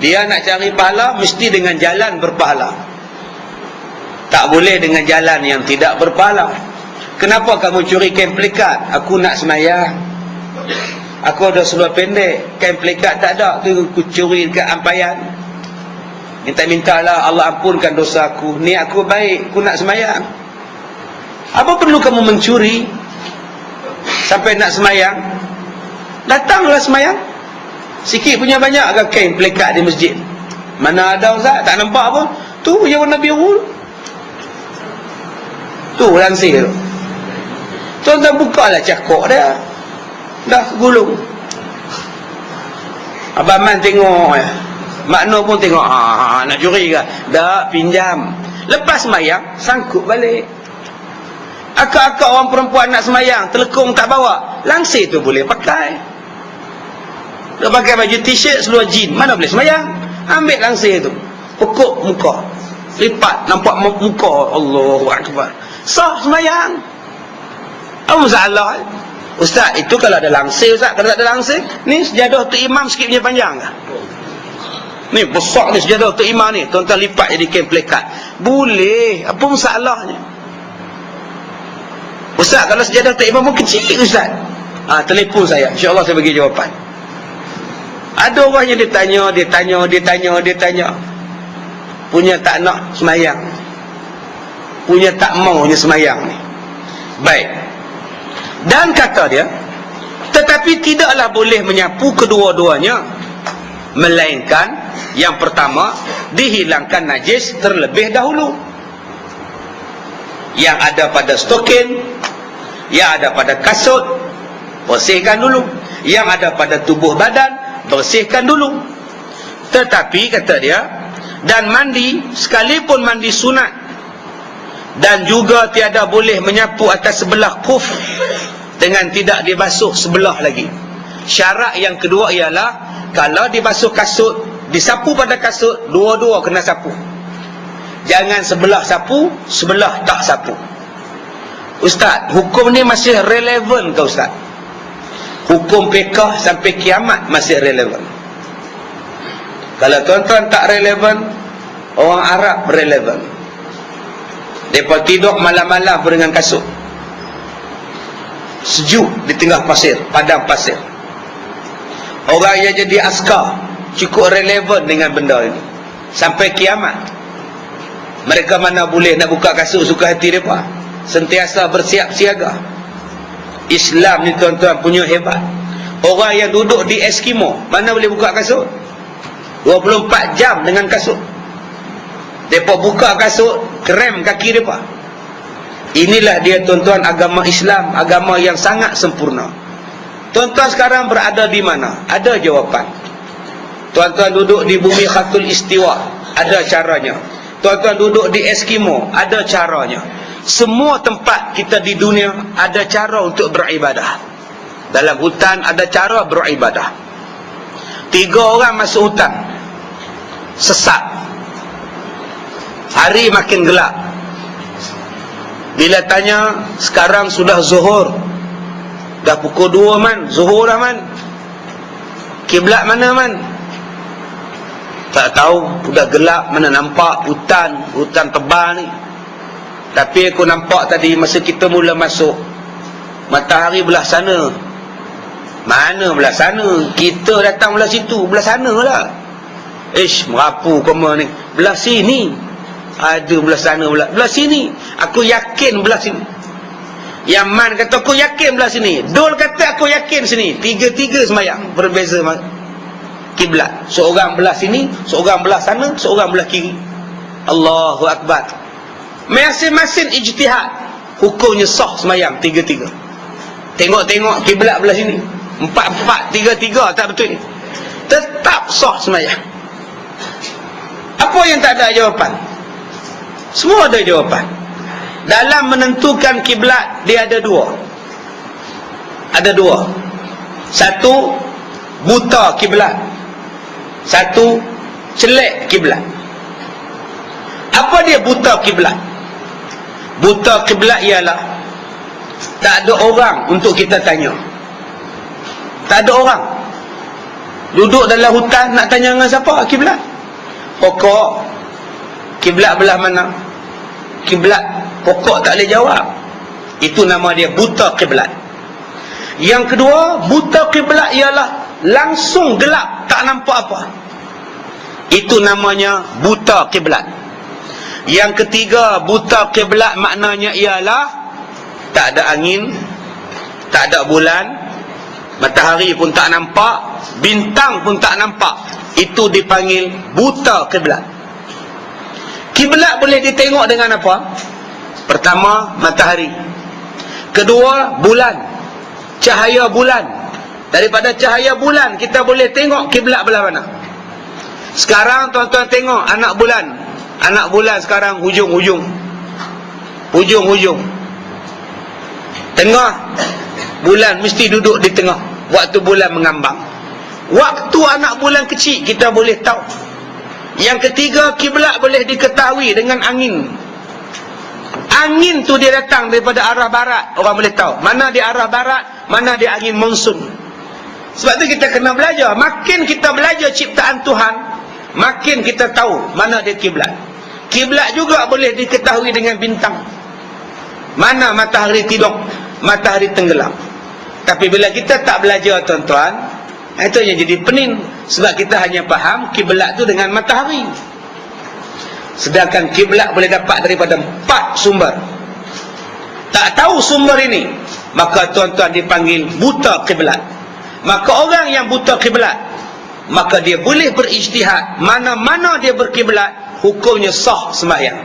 Dia nak cari pahala mesti dengan jalan berpahala. Tak boleh dengan jalan yang tidak berpahala. Kenapa kamu curi kain pelikat? Aku nak semayang. Aku ada seluar pendek, kain pelikat tak ada, tu aku curi dekat ampayan. Minta-mintalah Allah ampunkan dosa aku. Ni aku baik, aku nak semayang. Apa perlu kamu mencuri sampai nak semayang? Datanglah semayang. Sikit punya banyak ke kain pelikat di masjid? Mana ada ustaz? Tak nampak pun. Tu yang warna biru. Tu langsir tu. Tuan-tuan bukalah cakok dia. Dah gulung. Abang Man tengok ya. Makna pun tengok. Nak curi ke? Dah pinjam. Lepas semayang, sangkut balik. Akak-akak orang perempuan nak semayang, telekung tak bawa, langsir tu boleh pakai. Dia pakai baju t-shirt seluar jean, mana boleh semayang? Ambil langsir tu, pekuk muka, lipat, nampak muka. Allahu Akbar. Sah semayang. Apa masalah? Ustaz, itu kalau ada langsir, Ustaz. Kalau tak ada langsir, ni sejadah tu imam sikit punya panjang ke? Ni besar ni sejadah tu imam ni, tuan-tuan lipat jadi kain plekat. Boleh. Apa masalahnya? Ustaz, kalau sejadah tu imam pun kecil, Ustaz. Telefon saya, insya-Allah saya bagi jawapan. Ada orang yang dia tanya. Punya tak nak semayang. Punya tak maunya semayang ni. Baik. Dan kata dia, tetapi tidaklah boleh menyapu kedua-duanya, melainkan yang pertama, dihilangkan najis terlebih dahulu. Yang ada pada stokin, yang ada pada kasut, bersihkan dulu. Yang ada pada tubuh badan, bersihkan dulu. Tetapi kata dia, dan mandi, sekalipun mandi sunat, dan juga tiada boleh menyapu atas sebelah kuf dengan tidak dibasuh sebelah lagi. Syarat yang kedua ialah, kalau dibasuh kasut, disapu pada kasut, dua-dua kena sapu. Jangan sebelah sapu, sebelah tak sapu. Ustaz, hukum ni masih relevan ke Ustaz? Hukum fiqh sampai kiamat masih relevan. Kalau tuan-tuan tak relevan, orang Arab relevan. Mereka tidur malam-malam dengan kasut, sejuk di tengah pasir, padang pasir. Orang yang jadi askar cukup relevan dengan benda ini sampai kiamat. Mereka mana boleh nak buka kasut suka hati mereka, sentiasa bersiap siaga. Islam ni tuan-tuan punya hebat. Orang yang duduk di Eskimo mana boleh buka kasut 24 jam dengan kasut. Mereka buka kasut, krem kaki mereka. Inilah dia tuan-tuan agama Islam, agama yang sangat sempurna. Tuan-tuan sekarang berada di mana? Ada jawapan. Tuan-tuan duduk di bumi Khatul Istiwa, ada caranya. Tuan-tuan duduk di Eskimo, ada caranya. Semua tempat kita di dunia ada cara untuk beribadah. Dalam hutan ada cara beribadah. 3 orang masuk hutan, sesat. Hari makin gelap. Bila tanya, sekarang sudah zuhur, dah pukul 2 man, zuhur dah man. Kiblat mana man? Tak tahu, sudah gelap, mana nampak hutan tebal ni. Tapi aku nampak tadi masa kita mula masuk, matahari belah sana. Mana belah sana? Kita datang belah situ, belah sana lah. Merapu koma ni. Belah sini. Ada belah sana, belah sini. Aku yakin belah sini. Yang Man kata aku yakin belah sini. Dul kata aku yakin sini. Tiga-tiga semayang, berbeza kiblat. Seorang belah sini, seorang belah sana, seorang belah kiri. Allahu Akbar. Masing-masing ijtihad, hukumnya sah semayang tiga-tiga. Tengok-tengok kiblat belah sini, 4-4, 3-3 tak betul ni, tetap sah semayang. Apa yang tak ada jawapan? Semua ada jawapan. Dalam menentukan kiblat, dia ada dua. Satu, buta kiblat. Satu, celek kiblat. Apa dia buta kiblat? Buta kiblat ialah tak ada orang untuk kita tanya. Tak ada orang. Duduk dalam hutan nak tanya dengan siapa kiblat? Pokok kiblat belah mana? Kiblat pokok tak boleh jawab. Itu nama dia buta kiblat. Yang kedua, buta kiblat ialah langsung gelap, tak nampak apa. Itu namanya buta kiblat. Yang ketiga, buta kiblat maknanya ialah tak ada angin, tak ada bulan, matahari pun tak nampak, bintang pun tak nampak. Itu dipanggil buta kiblat. Kiblat boleh ditengok dengan apa? Pertama, matahari. Kedua, bulan. Cahaya bulan. Daripada cahaya bulan kita boleh tengok kiblat belah mana. Sekarang tuan-tuan tengok anak bulan. Anak bulan sekarang hujung-hujung. Hujung-hujung. Tengah bulan mesti duduk di tengah waktu bulan mengambang. Waktu anak bulan kecil kita boleh tahu. Yang ketiga, kiblat boleh diketahui dengan angin. Angin tu dia datang daripada arah barat, orang boleh tahu mana dia arah barat, mana dia angin monsun. Sebab tu kita kena belajar. Makin kita belajar ciptaan Tuhan, makin kita tahu mana dia kiblat. Kiblat juga boleh diketahui dengan bintang. Mana matahari tidur, matahari tenggelam. Tapi bila kita tak belajar tuan-tuan, itu yang jadi pening. Sebab kita hanya faham kiblat tu dengan matahari. Sedangkan kiblat boleh dapat daripada 4 sumber. Tak tahu sumber ini, maka tuan-tuan dipanggil buta kiblat. Maka orang yang buta kiblat, maka dia boleh berijtihad mana-mana dia berkiblat, hukumnya sah sembahyang.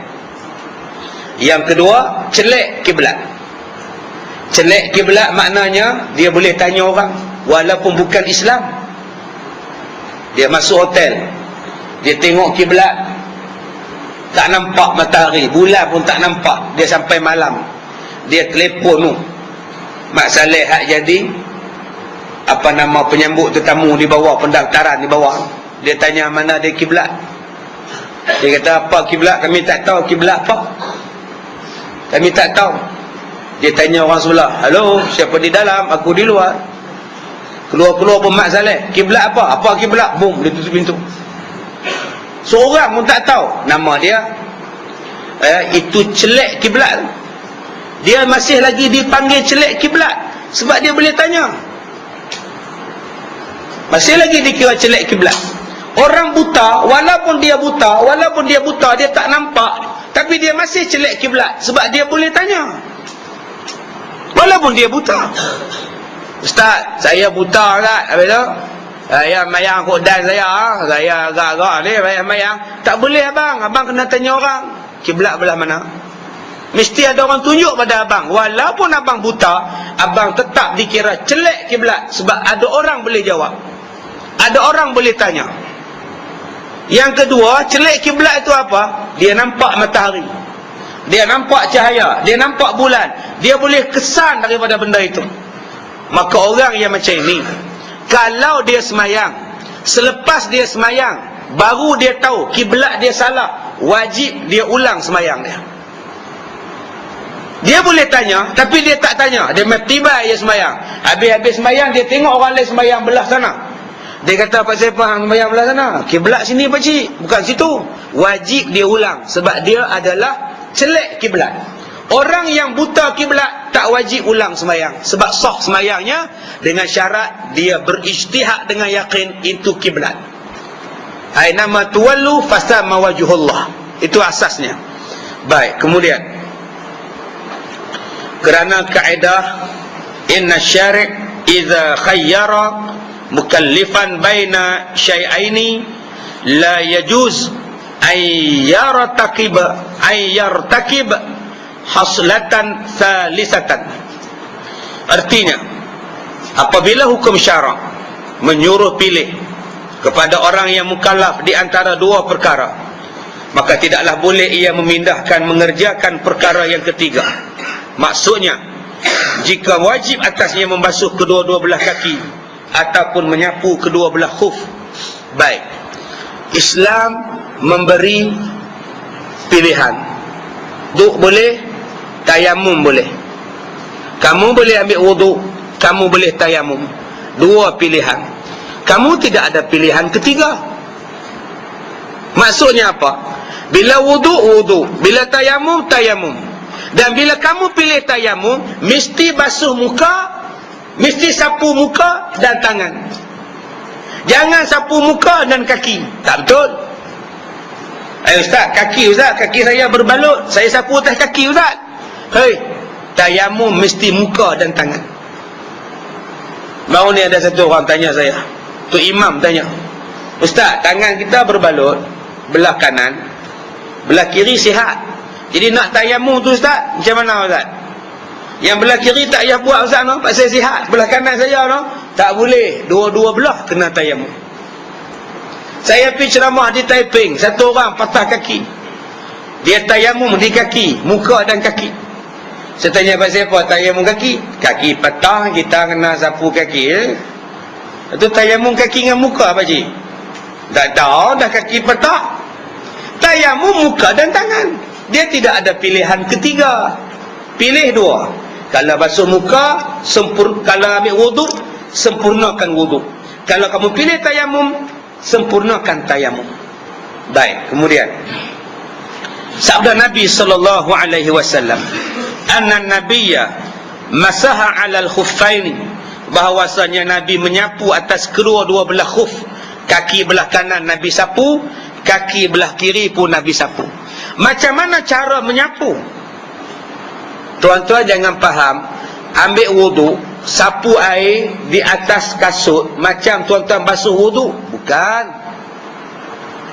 Yang kedua, celek kiblat. Celek kiblat maknanya dia boleh tanya orang walaupun bukan Islam. Dia masuk hotel, dia tengok kiblat, tak nampak matahari, bulan pun tak nampak. Dia sampai malam, dia telefon tu Mak Saleh hak jadi apa nama penyambut tetamu di bawah, pendaftaran di bawah. Dia tanya mana dia kiblat. Dia kata apa kiblat, kami tak tahu kiblat apa, kami tak tahu. Dia tanya orang sebelah, halo, siapa di dalam? Aku di luar. Keluar-keluar pun Mak Saleh, kiblat apa? Apa kiblat? Boom, dia tutup pintu. Seorang pun tak tahu nama dia. Itu celek kiblat. Dia masih lagi dipanggil celek kiblat sebab dia boleh tanya. Masih lagi dikira celek kiblat. Orang buta, walaupun dia buta, dia tak nampak, tapi dia masih celek kiblat sebab dia boleh tanya. Walaupun dia buta. Ustaz, saya buta Ustaz. Habis tu saya mayang kodan saya agak-agak ni mayang. Tak boleh abang kena tanya orang kiblat belah mana. Mesti ada orang tunjuk pada abang. Walaupun abang buta, abang tetap dikira celek kiblat sebab ada orang boleh jawab, ada orang boleh tanya. Yang kedua, celek kiblat itu apa? Dia nampak matahari, dia nampak cahaya, dia nampak bulan, dia boleh kesan daripada benda itu. Maka orang yang macam ini, kalau dia semayang, selepas dia semayang baru dia tahu kiblat dia salah, wajib dia ulang semayang dia. Dia boleh tanya, tapi dia tak tanya. Dia tiba dia semayang, habis-habis semayang dia tengok orang lain semayang belah sana. Dia kata, Pak saya faham semayang belah sana, kiblat sini pakcik, bukan situ. Wajib dia ulang sebab dia adalah celek kiblat. Orang yang buta kiblat tak wajib ulang semayang sebab sah semayangnya dengan syarat dia berijtihad dengan yakin itu kiblat. Ainama tuwallu fasama wajhullah. Itu asasnya. Baik, kemudian kerana kaedah inna syari' idza khayyara mukallifan baina syai'aini la yajuz ay yartakib haslatan salisatan. Artinya, apabila hukum syarak menyuruh pilih kepada orang yang mukallaf di antara dua perkara, maka tidaklah boleh ia memindahkan mengerjakan perkara yang ketiga. Maksudnya, jika wajib atasnya membasuh kedua-dua belah kaki ataupun menyapu kedua belah khuf, baik, Islam memberi pilihan. Duk boleh, tayamum boleh. Kamu boleh ambil wuduk, kamu boleh tayamum. Dua pilihan. Kamu tidak ada pilihan ketiga. Maksudnya apa? Bila wuduk, wuduk. Bila tayamum, tayamum. Dan bila kamu pilih tayamum, mesti basuh muka, mesti sapu muka dan tangan. Jangan sapu muka dan kaki. Tak betul. Ustaz, kaki saya berbalut, saya sapu atas kaki Ustaz. Hei, tayamum mesti muka dan tangan. Baru ni ada satu orang tanya saya, tu imam tanya, Ustaz, tangan kita berbalut belah kanan, belah kiri sihat, Jadi nak tayamum tu Ustaz, macam mana Ustaz? Yang belah kiri tak payah buat Ustaz no, pasal sihat. Belah kanan saya no, tak boleh. Dua-dua belah kena tayamum. Saya pergi ceramah di Taiping, satu orang patah kaki. Dia tayamum di kaki, muka dan kaki. Saya tanya pasal apa tayamum kaki? Kaki patah, kita kena sapu kaki. Itu tayamum kaki dengan muka Pak Cik? Tak tahu, dah kaki patah. Tayamum muka dan tangan. Dia tidak ada pilihan ketiga. Pilih dua. Kalau basuh muka, kalau ambil wuduk, sempurnakan wuduk. Kalau kamu pilih tayamum, sempurnakan tayamum. Baik, kemudian sabda Nabi sallallahu alaihi wasallam, anna nabiyya masaha 'alal khuffaini, bahwasanya Nabi menyapu atas kedua-dua belah khuf. Kaki belah kanan Nabi sapu, kaki belah kiri pun Nabi sapu. Macam mana cara menyapu? Tuan-tuan jangan faham, ambil wuduk, sapu air di atas kasut macam tuan-tuan basuh wuduk. Bukan.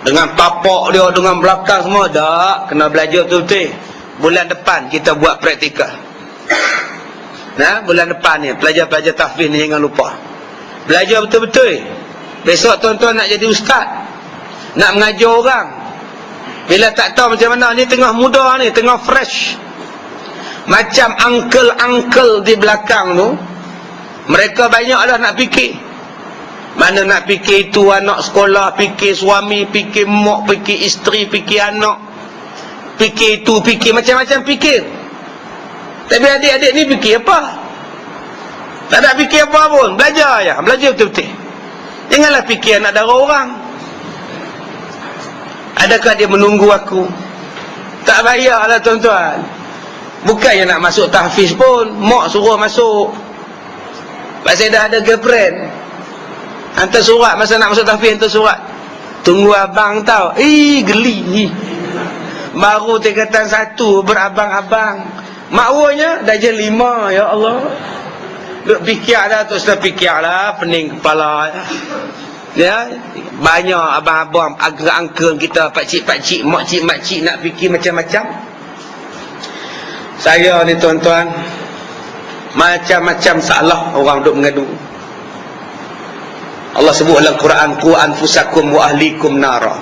Dengan tapak dia, dengan belakang semua. Tak. Kena belajar betul-betul. Bulan depan kita buat praktikal. Nah, bulan depan ni, pelajar-pelajar tahfiz ni jangan lupa. Belajar betul-betul. Besok tuan-tuan nak jadi ustaz, nak mengajar orang. Bila tak tahu macam mana, ni tengah muda ni, tengah fresh. Macam uncle-uncle di belakang tu, mereka banyaklah nak fikir. Mana nak fikir itu anak sekolah, fikir suami, fikir mak, fikir isteri, fikir anak, fikir itu, fikir macam-macam fikir. Tapi adik-adik ni fikir apa? Tak ada fikir apa pun. Belajar je, belajar betul-betul. Janganlah fikir anak dara orang. Adakah dia menunggu aku? Tak payahlah tuan-tuan. Bukannya nak masuk tahfiz pun, mak suruh masuk. Pasal dah ada girlfriend, hantar surat. Masa nak masuk tahfiz, hantar surat, tunggu abang tau. Geli. Baru tingkatan 1, berabang-abang. Makwanya dah je 5. Ya Allah. Duk fikir dah, tu sudah fikir lah, pening kepala. Ya, banyak abang-abang, uncle kita, pakcik-pakcik, makcik-makcik nak fikir macam-macam. Saya ni tuan-tuan, macam-macam salah orang duk mengadu. Allah sebut dalam Quran, qu anfusakum wa ahlikum nara.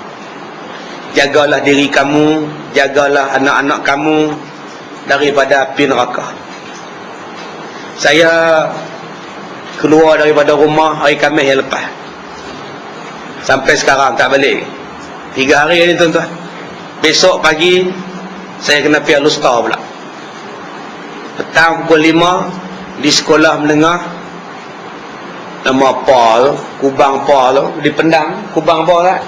Jagalah diri kamu, jagalah anak-anak kamu daripada api neraka. Saya keluar daripada rumah hari Khamis yang lepas, sampai sekarang tak balik. 3 hari ni tuan-tuan. Besok pagi saya kena pergi Al-Usta pula. Petang pukul 5 di sekolah menengah, nama apa tu, Kubang apa tu, di Pendang. Kubang apa tak?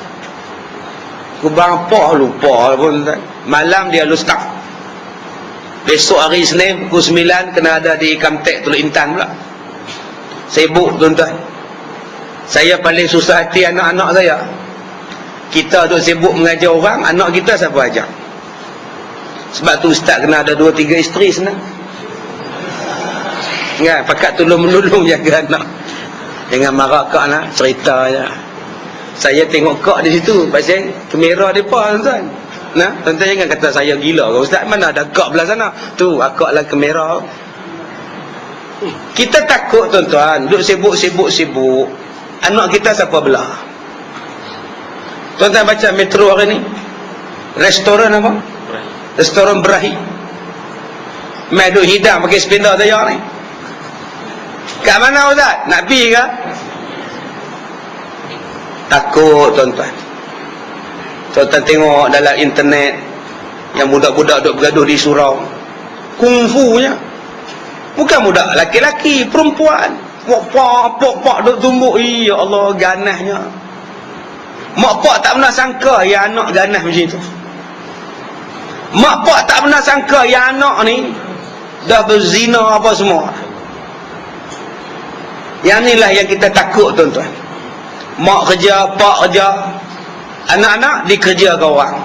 Kubang apa lupa pun tak. Malam dia Al-Usta. Besok hari Isnin pukul 9 kena ada di Kamtek Teluk Intan pula. Sibuk tuan-tuan. Saya paling susah hati anak-anak saya. Kita duk sibuk mengajar orang, anak kita siapa ajar? Sebab tu ustaz kena ada 2-3 isteri senang. Ya, pakat tolong-menolong jaga anak. Jangan marah kak nak, cerita je. Saya tengok kak di situ, pasal kamera depa tuan-tuan. Nah, tuan-tuan jangan kata saya gila ke ustaz, mana ada kak belah sana. Tu akak lah kamera. Kita takut tuan-tuan, duk sibuk. Anak kita siapa belah? Tuan-tuan baca Metro hari ni, restoran apa? Restoran Berahi. Mai duk hidang pakai spender saya ni. Kat mana ustaz? Nak pergi ke? Takut tuan-tuan. Tuan-tuan tengok dalam internet yang budak-budak duk bergaduh di surau, kungfunya. Bukan budak laki-laki, perempuan. Pak duk tumbuk. Ya Allah, ganasnya. Mak pak tak pernah sangka yang anak ganas macam tu. Mak pak tak pernah sangka yang anak ni dah berzina apa semua. Yang inilah yang kita takut tuan-tuan. Mak kerja, pak kerja, anak-anak dikerjakan orang.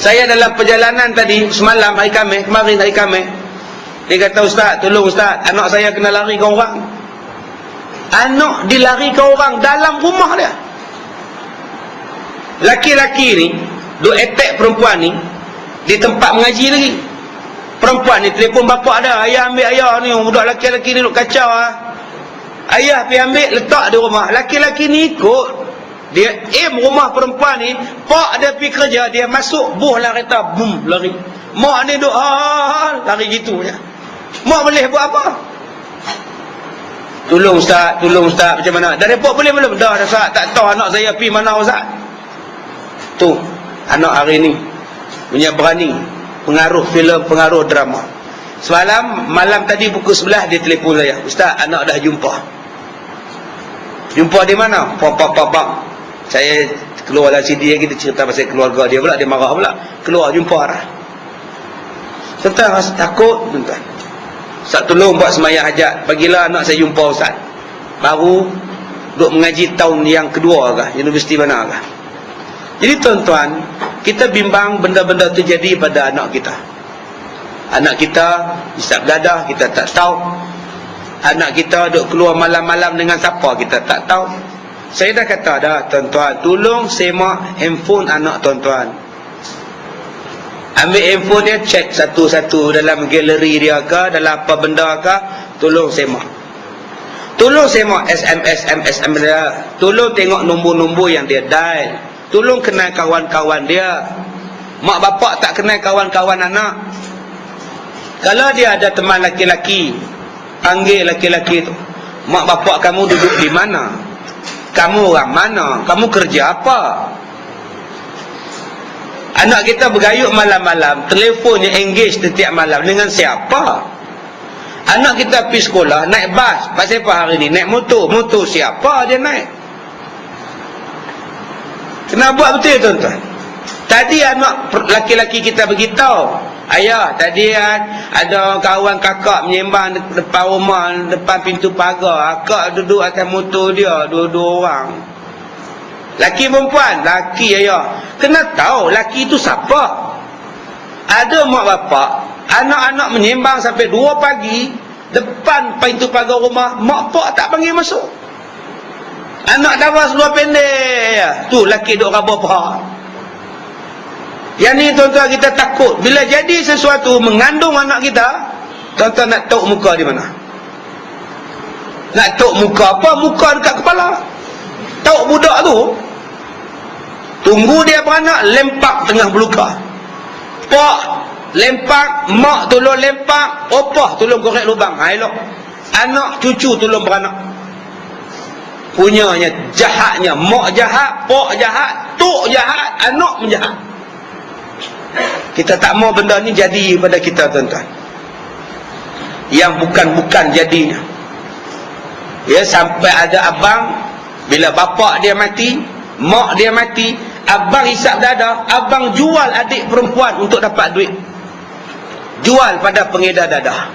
Saya dalam perjalanan tadi semalam hari Khamis, kemarin hari Khamis, dia kata, ustaz, tolong ustaz, anak saya kena lari ke orang. Anak dilari ke orang dalam rumah dia. Laki-laki ni duk attack perempuan ni di tempat mengaji lagi. Perempuan ni telefon bapak dia, ayah ambil ayah ni, budak lelaki-lelaki ni duk kacau ah. Ayah pergi ambil letak di rumah. Lelaki-lelaki ni ikut, dia aim rumah perempuan ni, pak dia pergi kerja, dia masuk buh lah kereta, boom, lari. Mak ni duk lari gitu je. Mak boleh buat apa? Tolong ustaz macam mana? Dah report boleh belum? Dah ustaz, tak tahu anak saya pergi mana ustaz. Tu anak hari ni punya berani pengaruh filem, pengaruh drama. Semalam malam tadi pukul 11 dia telefon saya, ustaz anak dah jumpa. Jumpa di mana? Papa. Saya keluar dalam CD kita cerita pasal keluarga dia pula, dia marah pula. Keluar jumpa dah. Tuan rasa takut tuan. Ustaz tolong buat sembahyang hajat, bagilah anak saya jumpa ustaz. Baru duk mengaji tahun yang kedua kah, universiti mana kah. Jadi tuan-tuan, kita bimbang benda-benda tu jadi pada anak kita. Anak kita isap dadah, kita tak tahu. Anak kita duk keluar malam-malam dengan siapa, kita tak tahu. Saya dah kata dah tuan-tuan, tolong semak handphone anak tuan-tuan. Ambil handphone dia, check satu-satu dalam galeri dia ke, dalam apa benda ke, tolong semak. Tolong semak SMS dia. Tolong tengok nombor-nombor yang dia dial. Tolong kenal kawan-kawan dia. Mak bapak tak kenal kawan-kawan anak. Kalau dia ada teman laki-laki, panggil laki-laki tu. Mak bapak kamu duduk di mana? Kamu orang mana? Kamu kerja apa? Anak kita bergayut malam-malam, telefonnya engage setiap malam. Dengan siapa? Anak kita pergi sekolah, naik bas. Pasal apa hari ni? Naik motor. Motor siapa dia naik? Kena buat betul tuan-tuan. Tadi anak laki-laki kita beritahu, ayah tadi ada kawan kakak menyembang depan rumah, depan pintu pagar. Akak duduk atas motor dia, dua-dua orang. Laki perempuan? Laki ayah. Kena tahu laki itu siapa. Ada mak bapak, anak-anak menyembang sampai 2 pagi depan pintu pagar rumah, mak pak tak panggil masuk. Anak darah seluar pendek ya. Tu laki duk raba paha. Yang ni tuan-tuan kita takut. Bila jadi sesuatu mengandung anak kita, tuan-tuan nak tahu muka di mana? Nak tahu muka apa? Muka dekat kepala. Tahu budak tu, tunggu dia beranak, lempak tengah beluka. Pak lempak, mak tolong lempak, opah tolong korek lubang. Elok. Anak cucu tolong beranak. Punyanya jahatnya, mak jahat, pak jahat, tok jahat, anak menjahat. Kita tak mau benda ni jadi pada kita tuan-tuan. Yang bukan-bukan jadinya. Ya, sampai ada abang, bila bapak dia mati, mak dia mati, abang hisap dadah, abang jual adik perempuan untuk dapat duit. Jual pada pengedar dadah.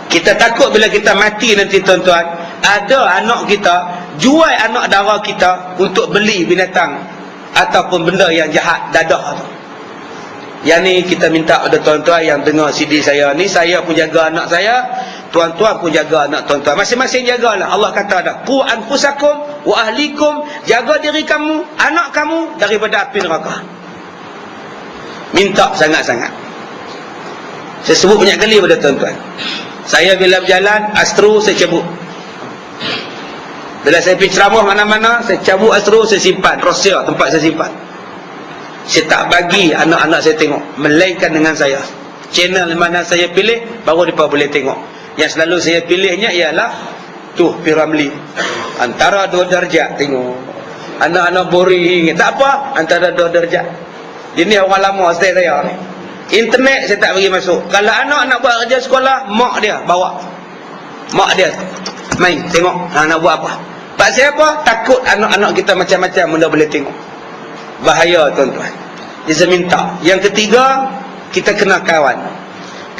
Kita takut bila kita mati nanti tuan-tuan, ada anak kita jual anak dara kita untuk beli binatang ataupun benda yang jahat, dadah tu. Yang ni kita minta pada tuan-tuan yang dengar CD saya ni, saya pun jaga anak saya, tuan-tuan pun jaga anak tuan-tuan. Masing-masing jagalah. Allah kata dah, qu anfusakum wa ahlikum, jaga diri kamu, anak kamu daripada api neraka. Minta sangat-sangat. Saya sebut banyak kali pada tuan-tuan. Saya bila berjalan, astro saya cabut. Bila saya pergi ceramah mana-mana, saya cabut astro, saya simpan. Rahsia tempat saya simpan. Saya tak bagi anak-anak saya tengok, melainkan dengan saya. Channel mana saya pilih, baru mereka boleh tengok. Yang selalu saya pilihnya ialah tu, Piramli. Antara 2 darjat tengok. Anak-anak boring, tak apa, antara 2 darjat. Ini orang lama stay saya ni. Internet saya tak bagi masuk. Kalau anak nak buat kerja sekolah, mak dia bawa. Mak dia main tengok nak buat apa. Pasal apa? Takut anak-anak kita macam-macam benda boleh tengok. Bahaya tuan-tuan. Jadi saya minta. Yang ketiga, kita kena kawan.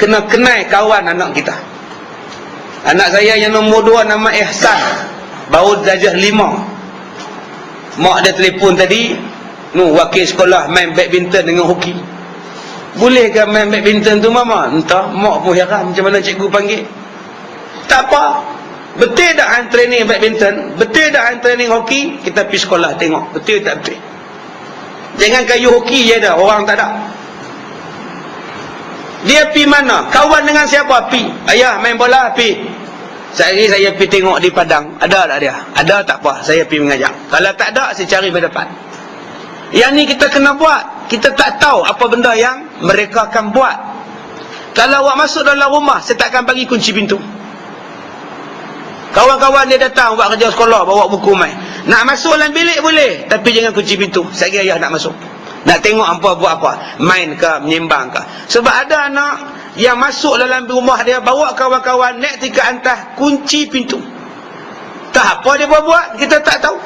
Kena kenal kawan anak kita. Anak saya yang nombor 2 nama Ihsan, baru darjah 5. Mak dia telefon tadi, wakil sekolah main badminton dengan hoki. Boleh ke main badminton tu mama? Entah, mak pun heran macam mana cikgu panggil. Tak apa. Betul tak hang training badminton? Betul tak hang training hoki? Kita pergi sekolah tengok. Betul tak betul? Jangan kayu hoki je dah, orang tak ada. Dia pi mana? Kawan dengan siapa? Pi. Ayah main bola, pi. Sehari saya pi tengok di padang. Ada tak dia? Ada tak apa, saya pi mengajak. Kalau tak ada, saya cari berdepan. Yang ni kita kena buat. Kita tak tahu apa benda yang mereka akan buat. Kalau awak masuk dalam rumah, saya tak akan bagi kunci pintu. Kawan-kawan dia datang buat kerja sekolah, bawa buku main. Nak masuk dalam bilik boleh, tapi jangan kunci pintu. Saya ayah nak masuk. Nak tengok apa buat apa, main ke, menyembang ke. Sebab ada anak yang masuk dalam rumah dia, bawa kawan-kawan naik tingkat atas, kunci pintu. Tak apa dia buat, kita tak tahu.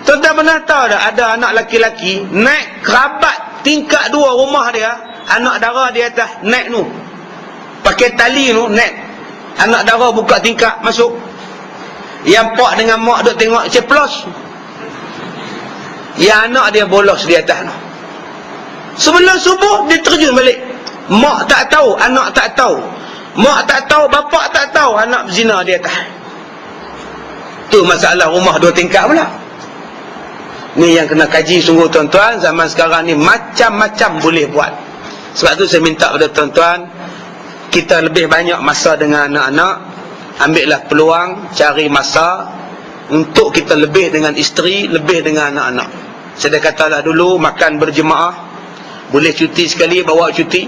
Tuan-tuan pernah tahu tak, ada anak laki-laki naik kerabat tingkat 2 rumah dia, anak dara di atas, naik tu, pakai tali tu, naik. Anak dara buka tingkap, masuk. Yang pak dengan mak duk tengok ceplos. Yang anak dia bolos di atas tu. Sebelum subuh dia terjun balik. Mak tak tahu, anak tak tahu. Mak tak tahu, bapak tak tahu, anak berzina di atas. Tu masalah rumah 2 tingkat pula. Ni yang kena kaji sungguh tuan-tuan. Zaman sekarang ni macam-macam boleh buat. Sebab tu saya minta pada tuan-tuan, kita lebih banyak masa dengan anak-anak. Ambillah peluang, cari masa untuk kita lebih dengan isteri, lebih dengan anak-anak. Saya dah katalah dulu, makan berjemaah, boleh cuti sekali, bawa cuti.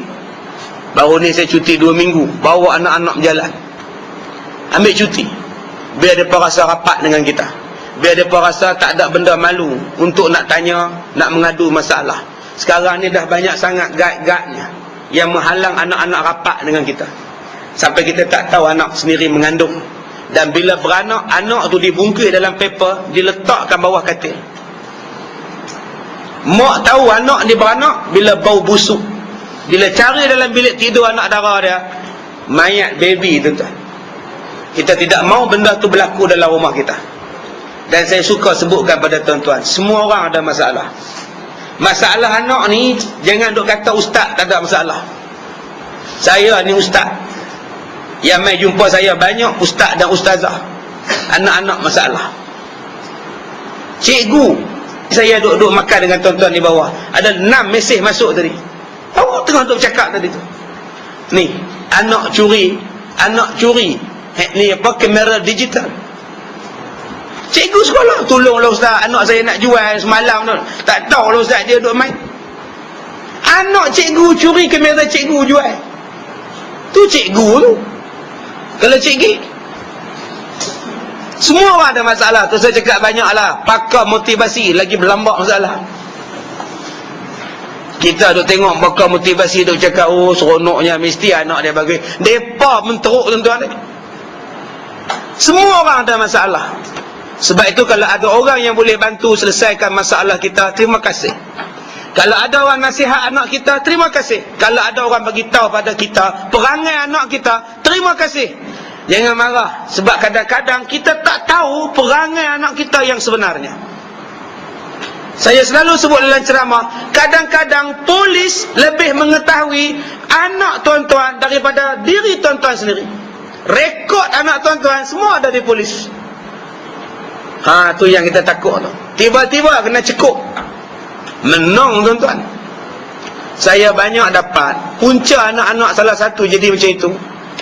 Baru ni saya cuti 2 minggu, bawa anak-anak berjalan. Ambil cuti, biar mereka rasa rapat dengan kita, biar mereka rasa tak ada benda malu untuk nak tanya, nak mengadu masalah. Sekarang ni dah banyak sangat guide-guide-nya yang menghalang anak-anak rapat dengan kita, sampai kita tak tahu anak sendiri mengandung. Dan bila beranak, anak tu dibungkus dalam paper, diletakkan bawah katil. Mak tahu anak dia beranak bila bau busuk. Bila cari dalam bilik tidur anak dara dia, mayat baby tu tuan. Kita tidak mau benda tu berlaku dalam rumah kita. Dan saya suka sebutkan pada tuan-tuan, semua orang ada masalah. Masalah anak ni, jangan duk kata ustaz tak ada masalah. Saya ni ustaz. Yang mai jumpa saya banyak ustaz dan ustazah. Anak-anak masalah. Cikgu, saya duduk makan dengan tuan-tuan di bawah, ada 6 mesej masuk tadi. Awak tengah duduk cakap tadi tu. Ni, anak curi. Ni apa, kamera digital. Cikgu sekolah, tolonglah ustaz, anak saya nak jual semalam tu. Tak tahu lah ustaz, dia duduk main. Anak cikgu curi kamera cikgu jual. Tu cikgu tu. Kalau cikgu, semua orang ada masalah. Tu saya cakap banyaklah. Pakar motivasi lagi berlambak masalah. Kita duk tengok pakar motivasi duk cakap, oh seronoknya, mesti anak dia bagi. Depa menteruk tuan-tuan ni. Semua orang ada masalah. Sebab itu kalau ada orang yang boleh bantu selesaikan masalah kita, terima kasih. Kalau ada orang nasihat anak kita, terima kasih. Kalau ada orang bagi tahu pada kita perangai anak kita, terima kasih. Jangan marah, sebab kadang-kadang kita tak tahu perangai anak kita yang sebenarnya. Saya selalu sebut dalam ceramah, kadang-kadang polis lebih mengetahui anak tuan-tuan daripada diri tuan-tuan sendiri. Rekod anak tuan-tuan semua ada di polis. Tu yang kita takut tu. Tiba-tiba kena cekup, menang tuan-tuan. Saya banyak dapat punca anak-anak salah satu jadi macam itu.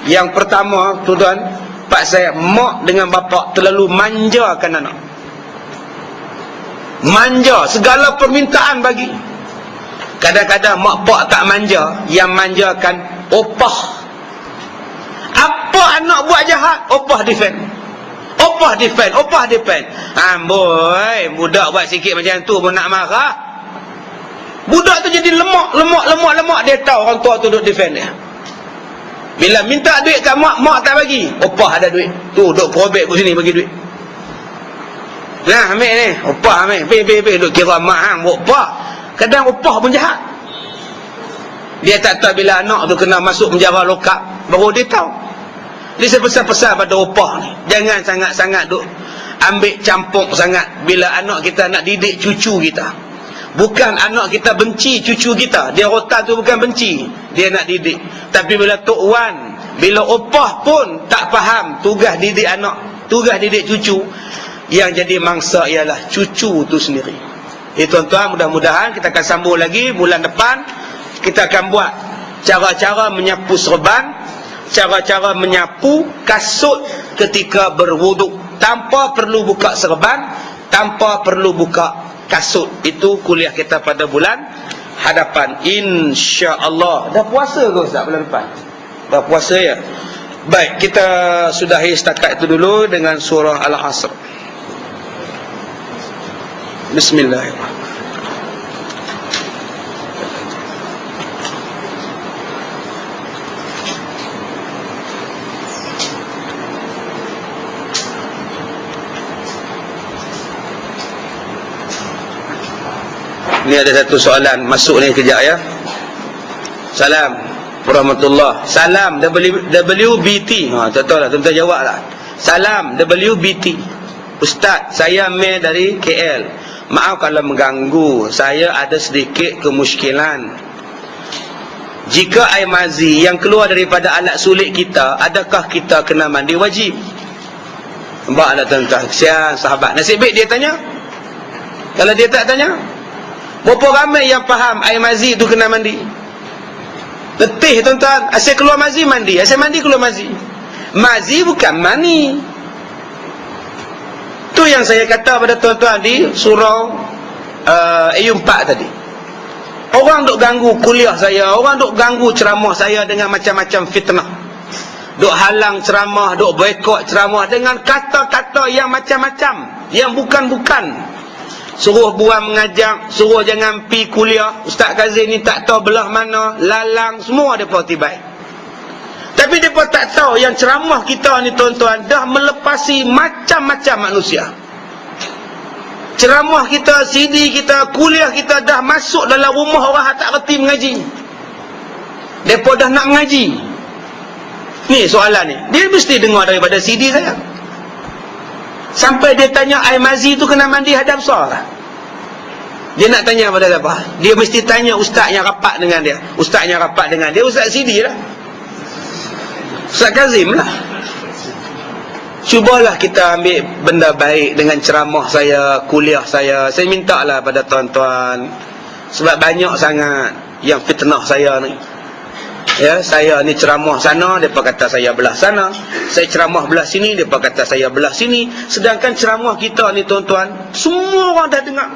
Yang pertama tuan-tuan, pak saya, mak dengan bapak terlalu manjakan anak. Manja, segala permintaan bagi. Kadang-kadang mak pak tak manja, yang manjakan opah. Apa anak buat jahat, opah defend. Opah defend. Amboi, budak buat sikit macam tu pun nak marah. Budak tu jadi lemak. Dia tahu orang tua tu duduk defend dia. Bila minta duit kat mak tak bagi. Opah ada duit. Tu duduk probek kat sini bagi duit. Nah, ambil ni. Opah ambil. Pergi duduk kira mak hang opah. Kadang opah pun jahat. Dia tak tahu bila anak tu kena masuk penjara lokap, baru dia tahu. Dia pesan-pesan pada opah ni, jangan sangat-sangat duk ambil campur sangat bila anak kita nak didik cucu kita. Bukan anak kita benci cucu kita, dia rotan tu bukan benci, dia nak didik. Tapi bila Tok Wan, bila opah pun tak faham tugas didik anak, tugas didik cucu, yang jadi mangsa ialah cucu tu sendiri. tuan-tuan, mudah-mudahan kita akan sambung lagi bulan depan. Kita akan buat cara-cara menyapu serban, cara-cara menyapu kasut ketika berwuduk tanpa perlu buka serban, tanpa perlu buka kasut. Itu kuliah kita pada bulan hadapan, insya-Allah. Dah puasa ke Ustaz bulan depan? Dah puasa ya. Baik, kita sudahi setakat itu dulu dengan surah Al-Asr. Bismillahirrahmanirrahim. Ni ada satu soalan masuk ni kejap ya. Salam warahmatullah. Salam WBT. Tak tahu lah, tuan-tuan jawab lah. Salam WBT. Ustaz, saya Mei dari KL. Maaf kalau mengganggu, saya ada sedikit kemusykilan. Jika air mazi yang keluar daripada alat sulit kita, adakah kita kena mandi wajib? Nampak tak tuan-tuan? Kesian sahabat. Nasib baik dia tanya. Kalau dia tak tanya, berapa ramai yang faham air mazi itu kena mandi? Letih tuan-tuan. Asyik keluar mazi mandi, asyik mandi keluar mazi. Mazi bukan mani. Tu yang saya kata pada tuan-tuan di surau ayat 4 tadi. Orang duk ganggu kuliah saya, orang duk ganggu ceramah saya dengan macam-macam fitnah. Duk halang ceramah, duk boikot ceramah dengan kata-kata yang macam-macam, yang bukan-bukan. Suruh buang mengajak, suruh jangan pi kuliah. Ustaz Kazim ni tak tahu belah mana, lalang, semua mereka tibai. Tapi mereka tak tahu yang ceramah kita ni tuan-tuan dah melepasi macam-macam manusia. Ceramah kita, CD kita, kuliah kita dah masuk dalam rumah orang tak reti mengaji. Mereka dah nak mengaji. Ni soalan ni, dia mesti dengar daripada CD saya. Sampai dia tanya air mazi tu kena mandi hadap besar. Dia nak tanya pada siapa? Dia mesti tanya ustaz yang rapat dengan dia. Ustaz yang rapat dengan dia, Ustaz CD lah, Ustaz Kazim lah. Cubalah kita ambil benda baik dengan ceramah saya, kuliah saya. Saya minta lah pada tuan-tuan, sebab banyak sangat yang fitnah saya ni. Ya, saya ni ceramah sana, mereka kata saya belah sana. Saya ceramah belah sini, mereka kata saya belah sini. Sedangkan ceramah kita ni tuan-tuan, semua orang dah dengar.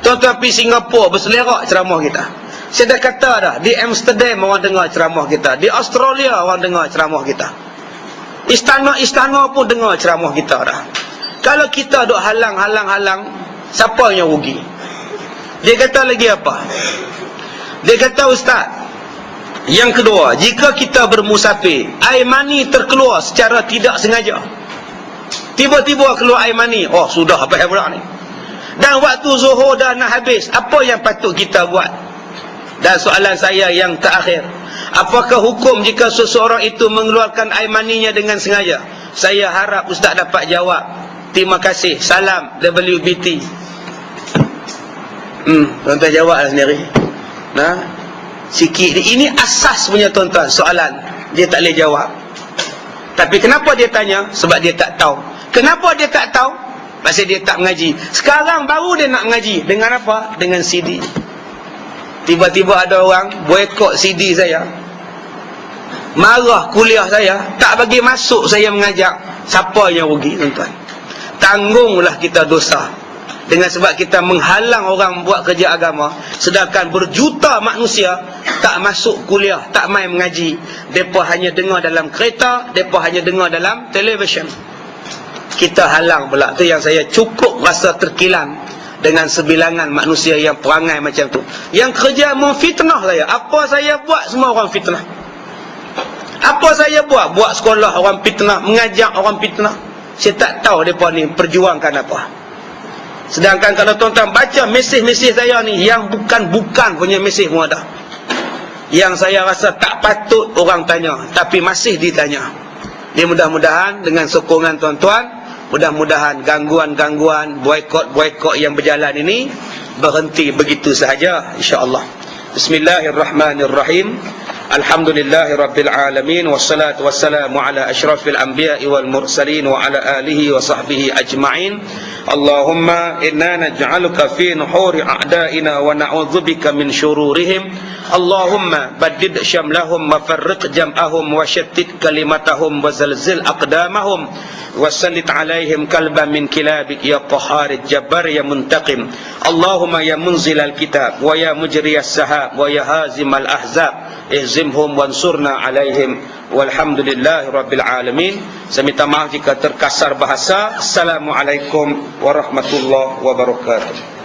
Tuan-tuan pergi Singapura, berselerak ceramah kita. Saya dah kata dah, di Amsterdam orang dengar ceramah kita, di Australia orang dengar ceramah kita, istana-istana pun dengar ceramah kita dah. Kalau kita duk halang, siapa yang rugi? Dia kata lagi apa? Dia kata, Ustaz, yang kedua, jika kita bermusafir, air mani terkeluar secara tidak sengaja. Tiba-tiba keluar air mani, oh sudah apa yang pula ni? Dan waktu zuhur dah nak habis, apa yang patut kita buat? Dan soalan saya yang terakhir, apakah hukum jika seseorang itu mengeluarkan air maninya dengan sengaja? Saya harap Ustaz dapat jawab. Terima kasih. Salam WBT. Tuan-tuan jawablah sendiri. Nah, sikit ini asas punya tuan-tuan soalan. Dia tak boleh jawab. Tapi kenapa dia tanya? Sebab dia tak tahu. Kenapa dia tak tahu? Pasal dia tak mengaji. Sekarang baru dia nak mengaji. Dengan apa? Dengan CD. Tiba-tiba ada orang boikot CD saya, marah kuliah saya, tak bagi masuk saya mengajak. Siapa yang rugi tuan-tuan? Tanggunglah kita dosa. Dengan sebab kita menghalang orang buat kerja agama, sedangkan berjuta manusia tak masuk kuliah, tak main mengaji. Mereka hanya dengar dalam kereta, mereka hanya dengar dalam televisyen. Kita halang pula. Tu yang saya cukup rasa terkilan dengan sebilangan manusia yang perangai macam tu, yang kerja memfitnah saya. Apa saya buat, semua orang fitnah. Apa saya buat? Buat sekolah orang fitnah, mengajak orang fitnah. Saya tak tahu mereka ni perjuangkan apa. Sedangkan kalau tuan-tuan baca mesej-mesej saya ni, yang bukan-bukan punya mesej semua dah, yang saya rasa tak patut orang tanya, tapi masih ditanya. Dia mudah-mudahan dengan sokongan tuan-tuan, mudah-mudahan gangguan-gangguan, boikot-boikot yang berjalan ini berhenti begitu sahaja, insya-Allah. Bismillahirrahmanirrahim. Alhamdulillahi Rabbil Alamin. Wassalatu wassalamu ala ashrafil anbiya'i wal mursalin wa ala alihi wa sahbihi ajma'in. Allahumma inna naj'aluka fi nuhuri a'da'ina wa na'udzubika min syururihim. Allahumma baddid syamlahum wa farriq jam'ahum wa shattit kalimatahum wa zalzil aqdamahum wa sallit alaihim kalban min kilabik ya qaharid jabbar ya muntaqim. Allahumma ya munzilal kitab wa ya mujriyas sahab wa ya hazimal ahzab ihzimhum wansurna alaihim. Walhamdulillahi Rabbil Alamin. Saya minta maaf jika terkasar bahasa. Assalamualaikum warahmatullahi wabarakatuh.